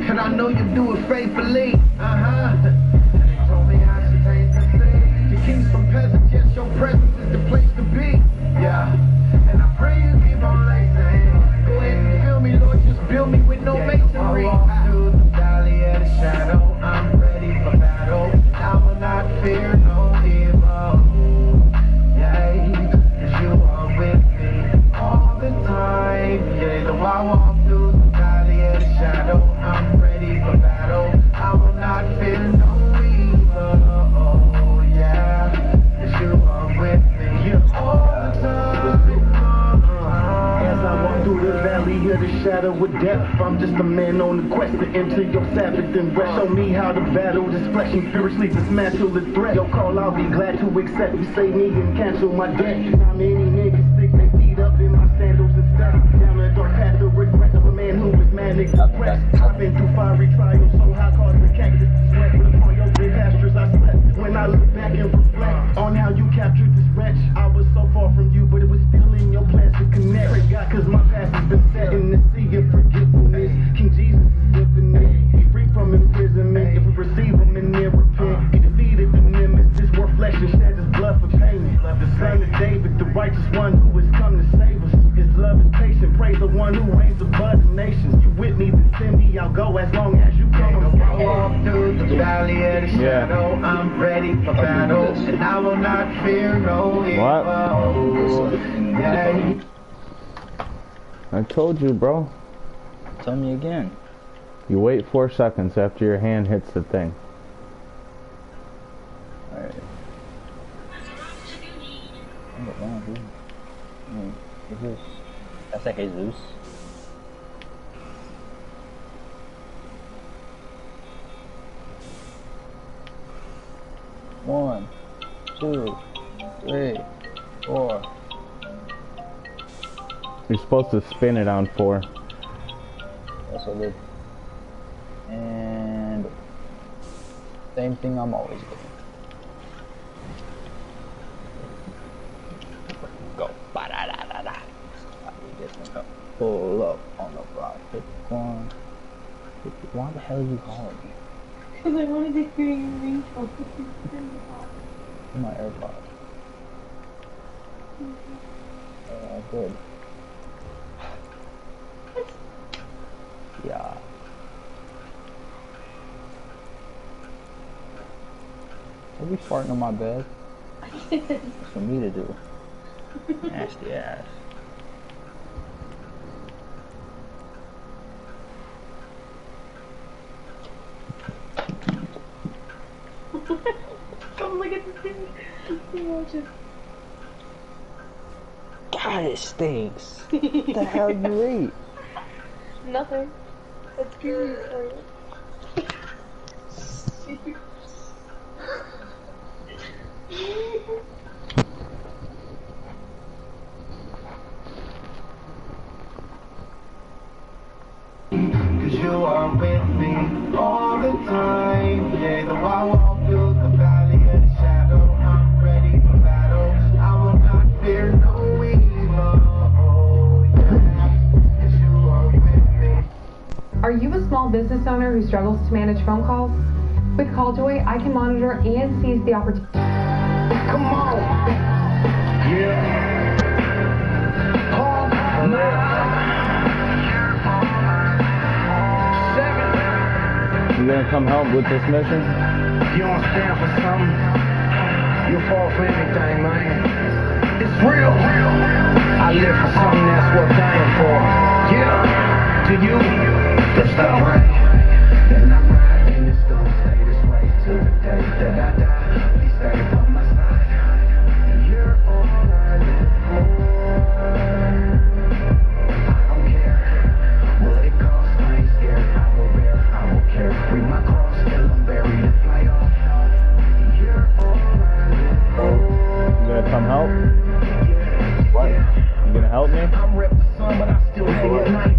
And I know you'll do it faithfully, And they told me I should taste the sea. The kings from peasants, yes, your presence is the place to be, yeah. And I pray you keep on lacing. Go ahead and fill me, Lord, just build me with no masonry. I walk through the valley of the shadow, I'm ready for battle. I will not fear no evil, yeah, 'cause you are with me all the time, yeah. Though I walk through the valley of the shadow, I'm ready for battle. I will not fear no evil, yeah, 'cause you are with me all the time. As I walk through the valley of the shadow of death, I'm just a man on a quest to enter your Sabbath and rest. Show me how to battle this flesh and fiercely dismantle the threat. Your call, I'll be glad to accept. You save me and cancel my debt. How many niggas stick their feet up in my sandals and step down the dark path of regret of a man who is manic depressed. I've been through fiery trials so high caused the cactus to sweat. But upon your green pastures I slept. When I look back and reflect on how you captured this wretch, I was so far from you, but it was still in your plans to connect. Pray God, 'cause my past has been set in the sea of forgetfulness. King Jesus is infinite. He free from imprisonment. If we receive him and then repent, he defeated the nemesis, wore flesh and shed his blood for payment. The son of David, the righteous one who has come to save us. His love is patient. Praise the one who reigns above the nations. You with me, then send me. I'll go as long as you come. I walk through the valley of the shadow. I'm ready for battle, and I will not fear no evil. Yeah. I told you, bro. Tell me again. You wait 4 seconds after your hand hits the thing. Alright. That's like Jesus. One, 2, 3, 4. You're supposed to spin it on 4. That's what I did. And same thing I'm always doing. Go. Ba-da-da-da-da. Pull up on the block. 51. Why the hell are you calling me? Because I wanted to hear your ringtone. My AirPods. Good. Yeah. Don't be farting on my bed. It's for me to do. Nasty ass. Come look at the thing. Watch it. God, it stinks. What the hell you ate? Nothing. That's curious for you. business owner who struggles to manage phone calls? With CallJoy, I can monitor and seize the opportunity. Come on. Yeah. Call 9. 7. You gonna come help with this mission? You don't stand for something, you fall for anything, man. It's real. I live for something that's worth dying for. Yeah. To you, it's the right. And I'm right, and it's gonna stay this way till the day that I die. Please stay by my side. You're all I live for. I don't care what it costs. I ain't scared. I will bear. I will carry my cross till I'm buried and fly off. You're all I live for. You gonna come help? What? You gonna help me? I'm ripped the sun, but I still hang at night.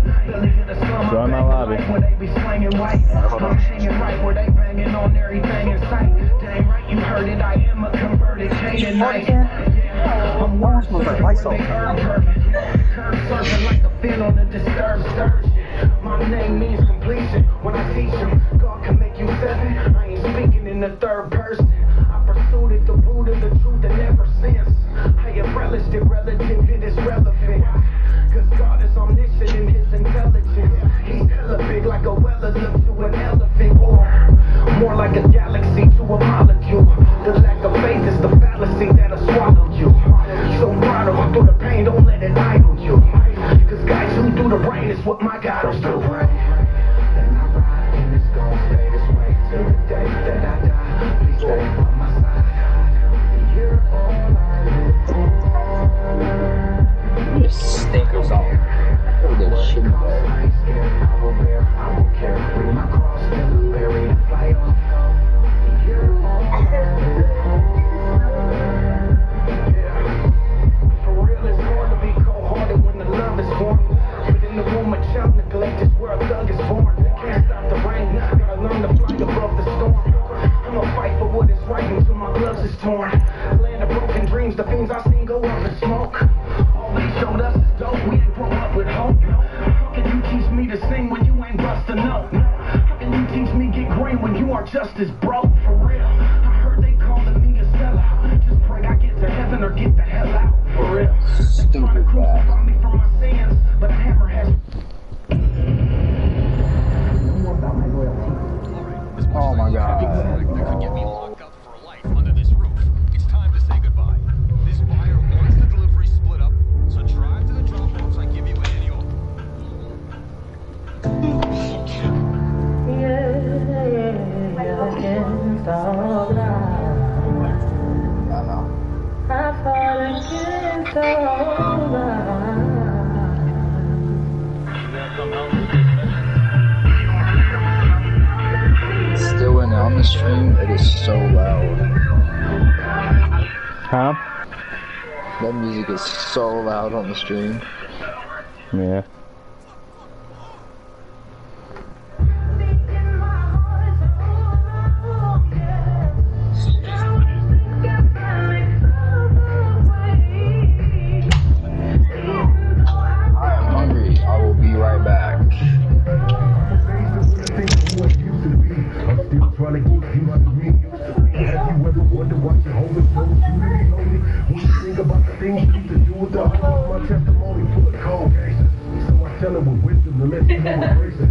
Join my lobby. Where they be slanging white. I'm hanging right where they banging on everything in sight. Dang right, you heard it. I am a converted Canaanite. I'm worse than they earn perfect. Curve surfing like a fin on a disturbed surge. My name means completion. When I teach them, God can make you 7. I ain't speaking in the third person. I pursued it, the root of the truth, and ever since I have relished it, relative, it is relevant. Cause God is omniscient in his intelligence. He's hella big like a weller look to an elephant, or more like a galaxy to a molecule. The lack of faith is the fallacy that'll swallow you. So throttle through the pain, don't let it idle you. Cause guys who through the rain is what my God will do. And I ride, and it's gonna stay this way till the day that I die. Please stay by my side. You're all I live for. Just stinkers all. Hold that shit back. I ain't scared, I will bear, I will carry my cross till I'm buried and fly off. You're all I live for. Yeah. For real, it's hard to be cold-hearted when the love is born. But in the womb of child neglect is where a thug is born. Can't stop the rain, gotta learn to fly above the storm. I'ma fight for what is right until my gloves is torn. Land of broken dreams, the fiends I seen go up in smoke. All they showed us is dope, we ain't grown up with hope. How can you teach me to sing when you ain't bust a note? How can you teach me get green when you are just as broke? For real, I heard they calling me a sellout. Just pray I get to heaven or get the hell out. For real, they trying to crucify me for my sins, but a hammer has. Oh my God. That could get me locked up for life under this roof. It's time to say goodbye. This buyer wants the delivery split up, so drive to the drop box I give you in New York. Still when on the stream, it is so loud. Huh? That music is so loud on the stream. Yeah. I am hungry. I will be right back. I'm still trying to get you out of me. Have you ever wondered why you hold it so slowly? When you think about the things you used to do with the whole, my testimony full of cold cases. So I tell it with wisdom to let you know embrace it.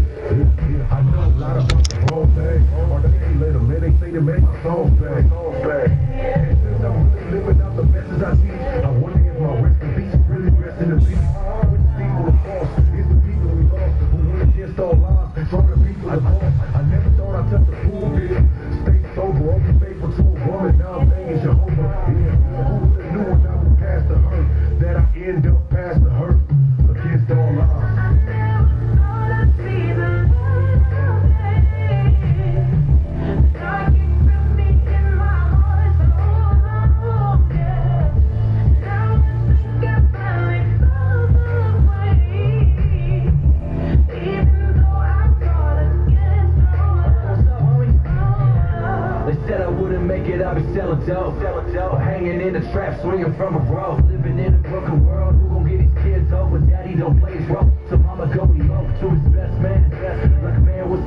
I know a lot about the wrong thing. Or they ain't let them, man, they say they make my soul bang. And since I'm really living out the message I teach, I wonder if my rest in peace is really rest in the peace. With the people of false, it's the people we lost who went against all lies. So the people of false, I never thought I'd touch the pulpit. Stay sober, I'll be faithful to a woman. Now I'm thinking Jehovah. Yeah, who would've knew when I was past the hurt that I end up past the hurt against all odds. I'll be selling dope, or hanging in the trap, swinging from a rope. Living in a broken world, who gon' get these kids over? Daddy don't play his role, so mama go elope to his best man. Like a man with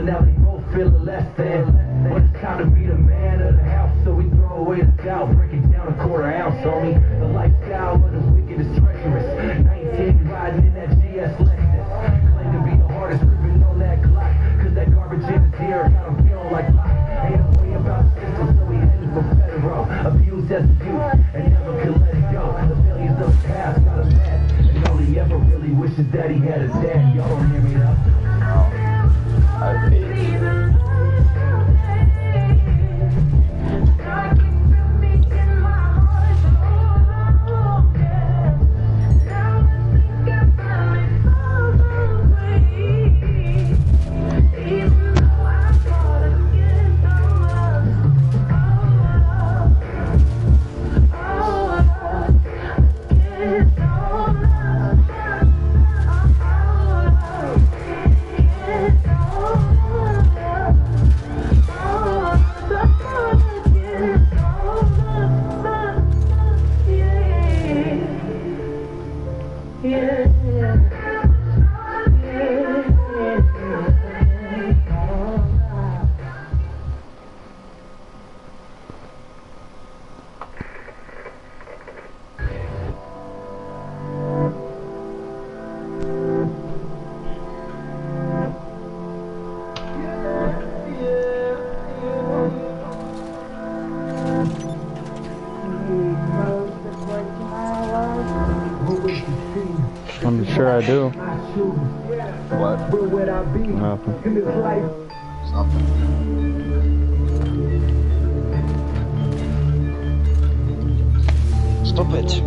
and now they both feeling less than. But it's time to be the man of the house, so we throw away the doubt, break it down a quarter ounce on me. The lifestyle of this wicked is treacherous. 19 riding in that GS Lexus. Claim to be the hardest ripping on that Glock, cause that garbage in his ear got him feeling like pop. Ain't no way about the system, so he headed for federal. Abused as a youth and never could let it go. The failures of the past got him mad, and all he ever really wishes that he had a dad. Y'all don't hear me though. I'm sure I do. What? Where would I be? Nothing. In this life? Something. Stop it.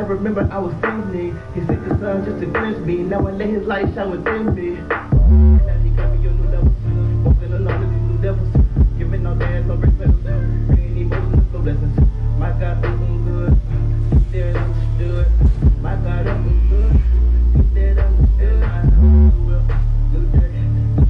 Remember I was thinking he sent the sun just to cleanse me. Now I let his light shine within me. Now he got me on new levels. Walking along with these new devils. Giving all that no respect. Bringing emotions for blessings. My God, I'm good. He said understood. My God, I'm good. He said understood. I will do that.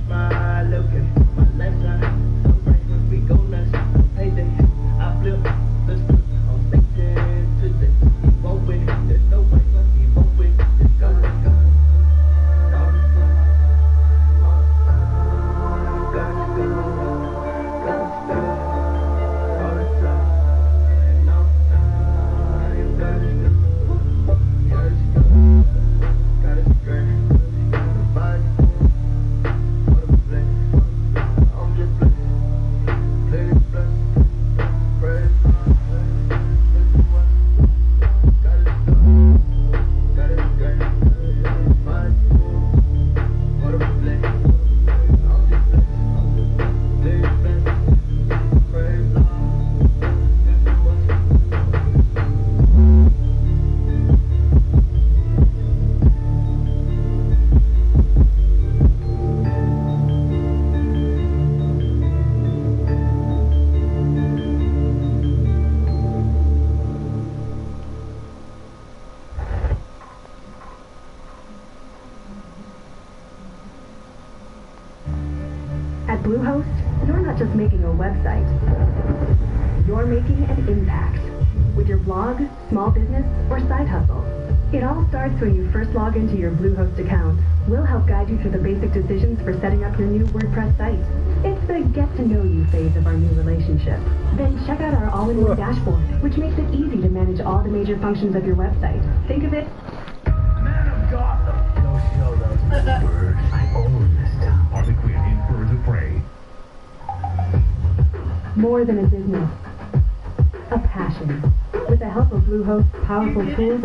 Smile, okay. My lifestyle so bright. We go nuts. Payday. I flip. Let's flip. On Satan today. He won't win. There's no way. He won't win. Just go, let's go. Bluehost, you're not just making a website. You're making an impact with your blog, small business, or side hustle. It all starts when you first log into your Bluehost account. We'll help guide you through the basic decisions for setting up your new WordPress site. It's the get-to-know-you phase of our new relationship. Then check out our all-in-one dashboard, which makes it easy to manage all the major functions of your website. Think of it... Man of Gotham! Go show those birds. I own this town. Harley Quinn in Birds of Prey. More than a business. A passion. With the help of Bluehost's powerful tools...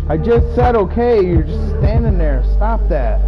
I just said okay, you're just standing there. Stop that.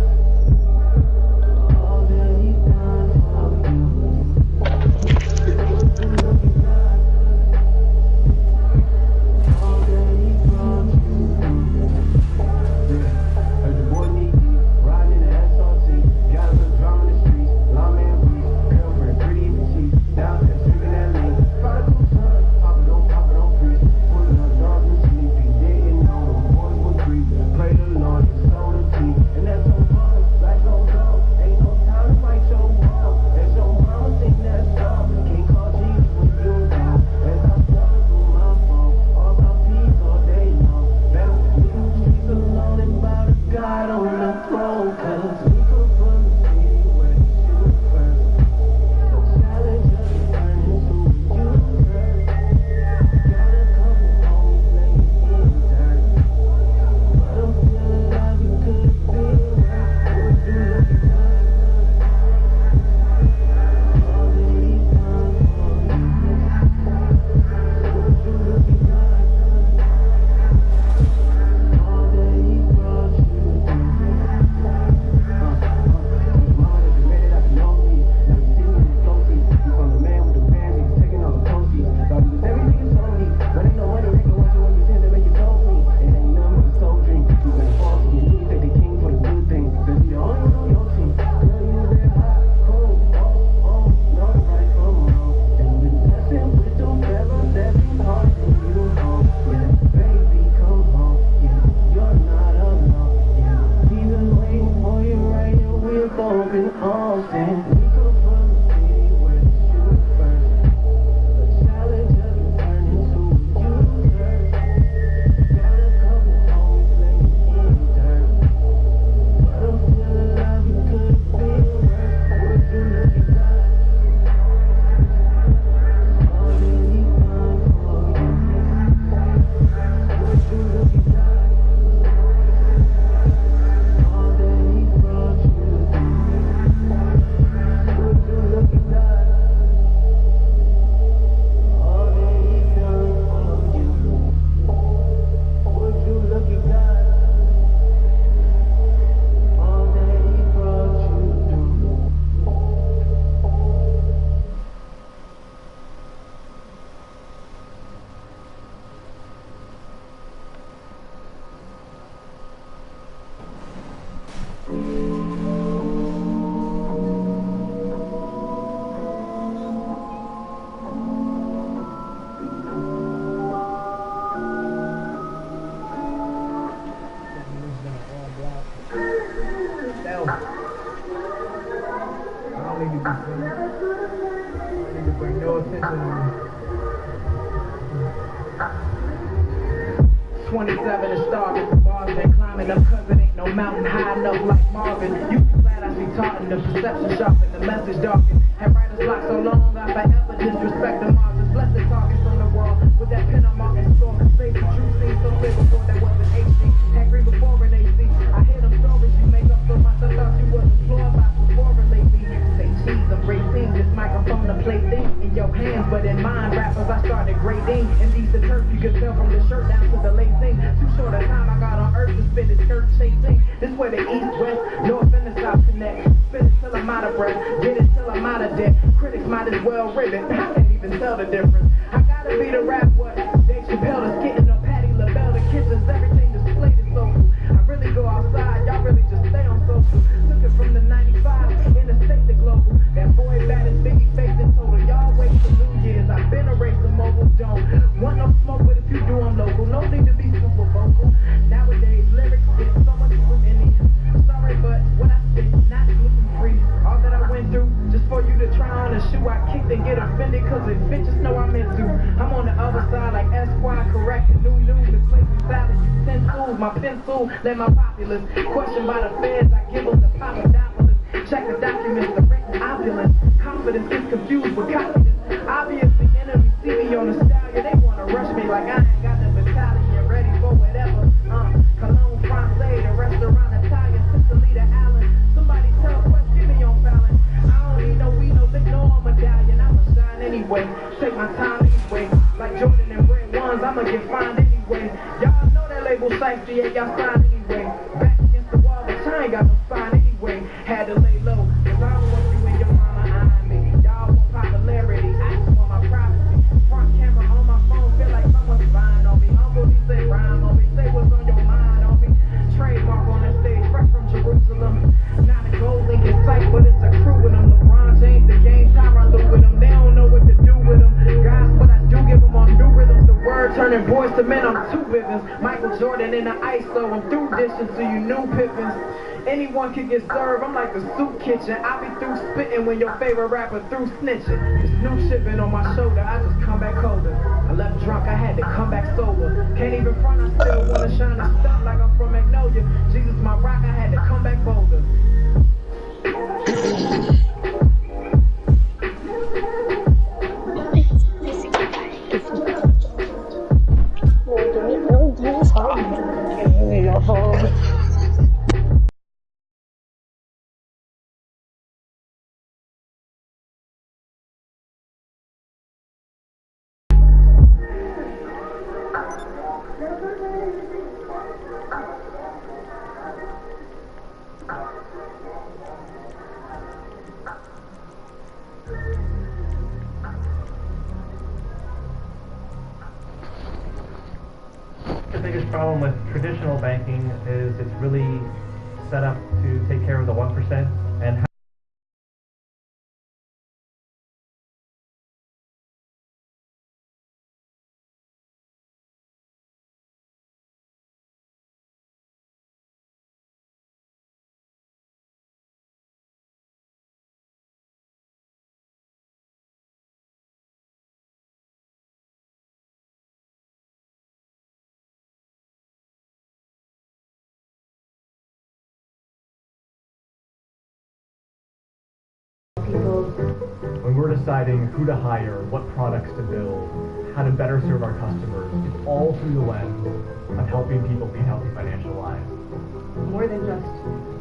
Might as well rip it. I can't even tell the difference. I gotta be the rap what Dave Chappelle is getting up. my pencil, let my populace. Questioned by the feds, I give them the Papadopoulos. Check the documents, the written opulence. Confidence is confused with confidence. Obviously, enemies see me on the stallion. They wanna rush me like I ain't got the battalion ready for whatever. Cologne Francais, the restaurant Italian, Sicily to Allen. Somebody tell Quest, give me on Fallon. I don't need no weed, no ignore medallion. I'ma shine anyway, take my time anyway. Like Jordan and Red Ones, I'ma get fined anyway. Y'all know that label safety, yeah, y'all sign anyway. Back against the wall, but I ain't got no spine anyway. Had to lay low, cause I don't want you and your mama eyeing me. Y'all want popularity, I just want my privacy. Front camera on my phone, feel like someone's spying on me. Uncle, he say rhyme on me, say what's on your mind on me. Trademark on that stage, fresh from Jerusalem. Not a gold link in sight, but it's a crew with them. LeBron James, the game, Tyronn Lue with them. They don't know what to do with them. Guys, what I do give them on new rhythms. The word turning boys to men on two rhythms. Michael Jordan in the ice, so I'm through dishing to you new Pippins. Anyone can get served, I'm like the soup kitchen. I be through spitting when your favorite rapper through snitching. This new shipping on my shoulder, I just come back colder. I left drunk, I had to come back sober. Can't even front, I still wanna shine a stunt like I'm from Magnolia. Jesus, my rock, I had to come back bolder. The biggest problem with traditional banking is it's really set up to take care of the 1% and when we're deciding who to hire, what products to build, how to better serve our customers, it's all through the lens of helping people lead healthy financial lives. More than just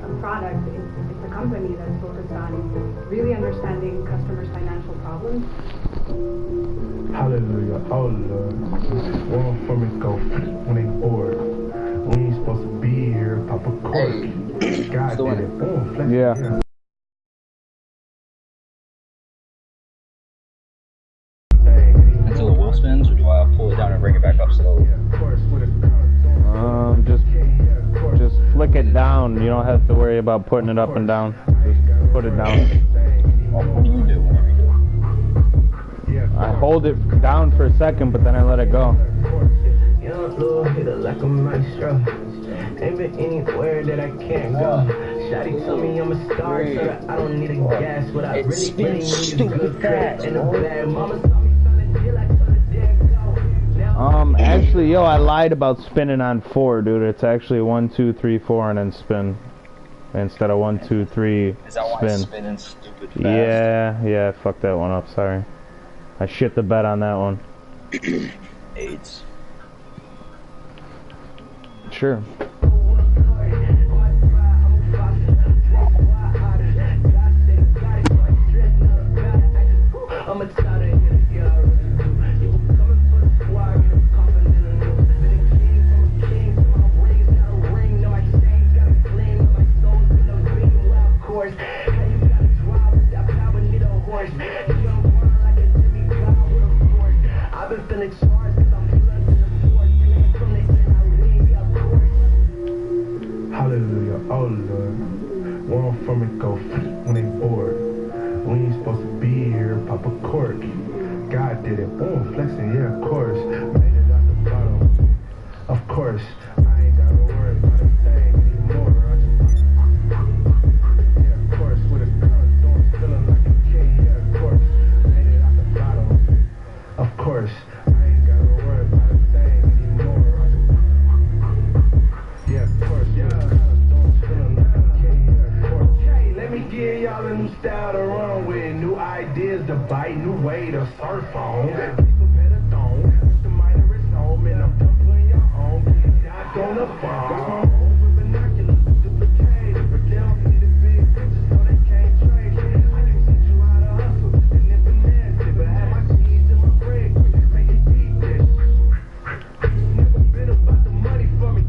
a product, it's a company that's focused on really understanding customers' financial problems. Hallelujah, oh Lord. One for me go when they bored. We ain't supposed to be here, pop a cork. God did it, boom, flex. Yeah. Until the wheel spins, or do I pull it down and bring it back up slowly? Just flick it down. You don't have to worry about putting it up and down. Just put it down. What do you do whenever you do it? I hold it down for a second, but then I let it go. Young little hitter like a maestro. Ain't been anywhere that I can't go. Shawty told me I'm a star, so that I don't need a gas. What I really need is a good crack and a bad mama saw me trying to deal, I told her there go. Actually, yo, I lied about spinning on 4, dude. It's actually 1, 2, 3, 4, and then spin. Instead of 1, 2, 3, Is that why spin. it's spinning stupid fast? Yeah, I fucked that one up, sorry. I shit the bed on that one. AIDS. Sure. I'm a child of you coming for the squad, you coughing in the nose. Been a king from a king, so my rings got a ring. No, my chains got a gleam, no, my soul's been a beam. Well, of course, how you gotta drive with that power, need a horse. You don't run like a Jimmy God with a force. I've been feeling charged cause I'm blood in the force. Playing from the end, I win, yeah, of course. Hallelujah, oh Lord. One for me go when they bored. We ain't supposed to be here, pop a cork. God did it, boom, flexing, yeah, of course. Made it out the bottom, of course. I ain't gotta worry about a thing anymore. Yeah, of course, with a gun, throwing, feeling like a king, yeah, of course. Made it out the bottom, of course. I ain't gotta worry about a thing anymore. bite, new way to surf on. People better don't. Mr. Minor is home, and I'm done putting your own. Doc on the phone. With binoculars, duplicated. But they don't see the big picture, so they can't trade it. I can teach you how to hustle, and then finesse it. But have my cheese and my bread, make it deep dish. Never been about the money for me.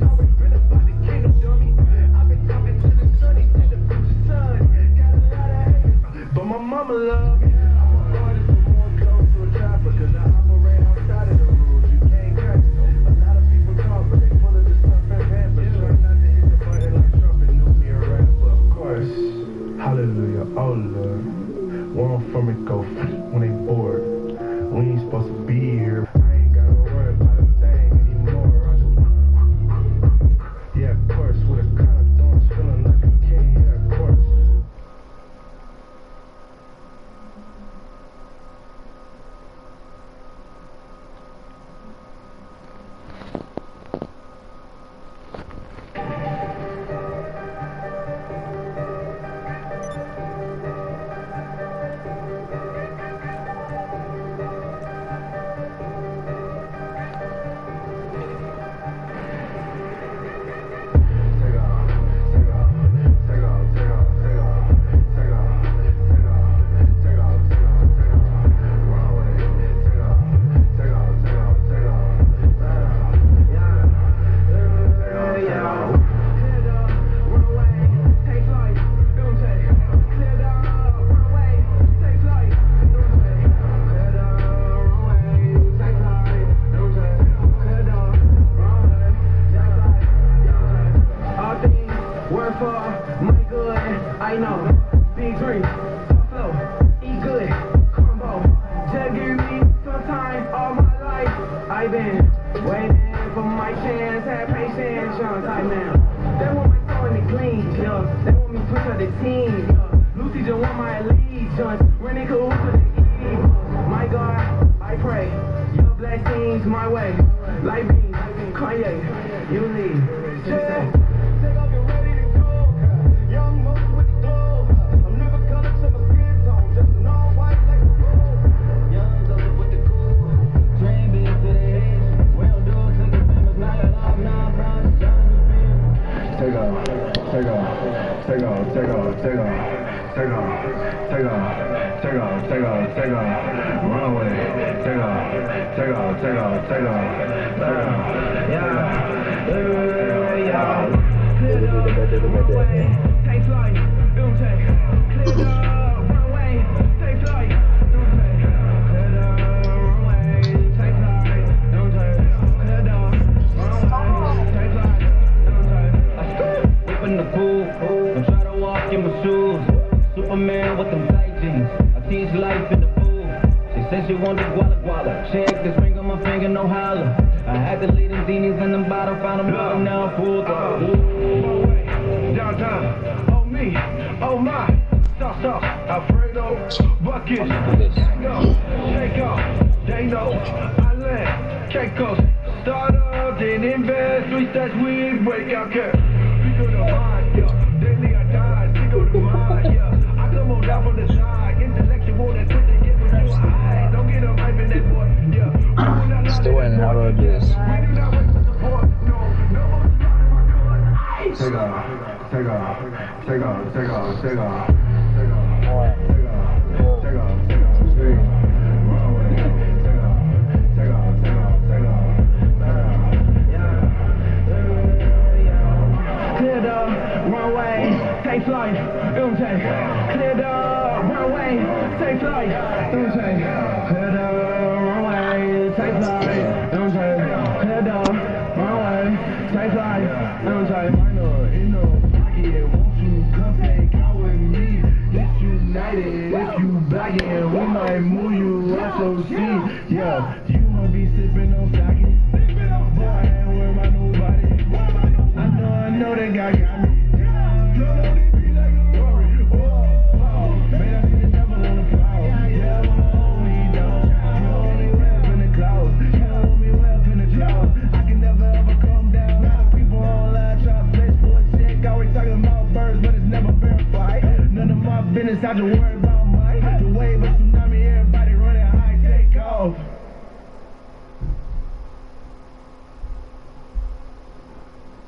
Always been about the kingdom, dummy. I've been talking to the sunny, to the future sun. Got a lot of haters, but my mama love me. I'm a artist, but more close to a trapper, cause I operate outside of the rules. You can't cut it. A lot of people talk, but they full of the stuff and pampers. Try not to hit the button like Trump and knew me a rapper. Of course, hallelujah, oh Lord. Where I'm from, it go when they bored. We ain't supposed to be here. I ain't gotta worry about a thing anymore. Yeah, of course, with a kind of thorns, feeling like a king. Yeah, of course. I know, big dreams, tough flow, eat good, combo, just give me some time, all my life, I've been waiting for my chance, had patience, young type man, they want my soul in the clean, yeah, they want me to push up the team, yeah, Lucy just want my allegiance, running cool to the evil, my God, I pray, your blessings my way, like me, Kanye, you lead, yeah. Superman with them tight jeans. I teach life in the pool. She said she wanted guala guala. Check this ring on my finger, no holla. I had to leave them zinies in the bottle, found them low, now I'm full throttle. Downtown, oh me, oh my, sauce, Alfredo, buckets, tango, shake off, they know, I land, Keikos, start up, then invest, we stash weed, break out cash, we go to mind, yeah, daily I die, we go to mind, yeah. Come on down from the side, intellectual, that's what they get with your eyes. Don't get them hype in that boy, yeah. Still waiting, how do I do this? Take off. Clear the runway, take flight, clear the runway, take flight, clear the runway, take flight, clear the runway, take flight, minor in the pocket, won't you come take out with me? It's united, if you bagging, we might move you SOC, yeah, you wanna be sipping on sake, boy, I ain't worried about nobody, I know that guy got me. Business, I just worry about my the way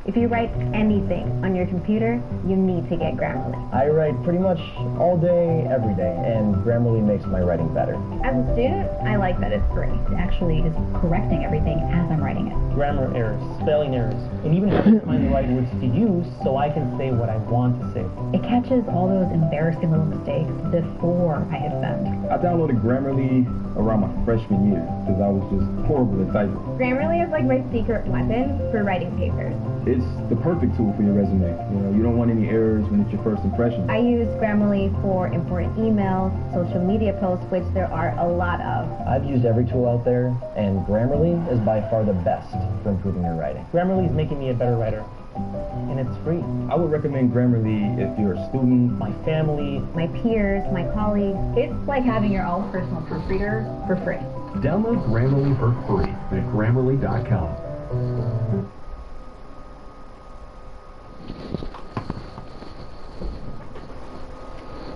If you write anything on your computer, you need to get Grammarly. I write pretty much all day, every day, and Grammarly makes my writing better. As a student, I like that it's free. It actually is correcting everything as I'm writing it. Grammar errors, spelling errors, and even helping find the right words to use so I can say what I want to say. It catches all those embarrassing little mistakes before I hit send. I downloaded Grammarly around my freshman year because I was just horrible at typing. Grammarly is like my secret weapon for writing papers. It's the perfect tool for your resume. You know, you don't want any errors when it's your first impression. I use Grammarly for important emails, social media posts, which there are a lot of. I've used every tool out there, and Grammarly is by far the best for improving your writing. Grammarly is making me a better writer, and it's free. I would recommend Grammarly if you're a student, my family, my peers, my colleagues. It's like having your own personal proofreader for free. Download Grammarly for free at Grammarly.com.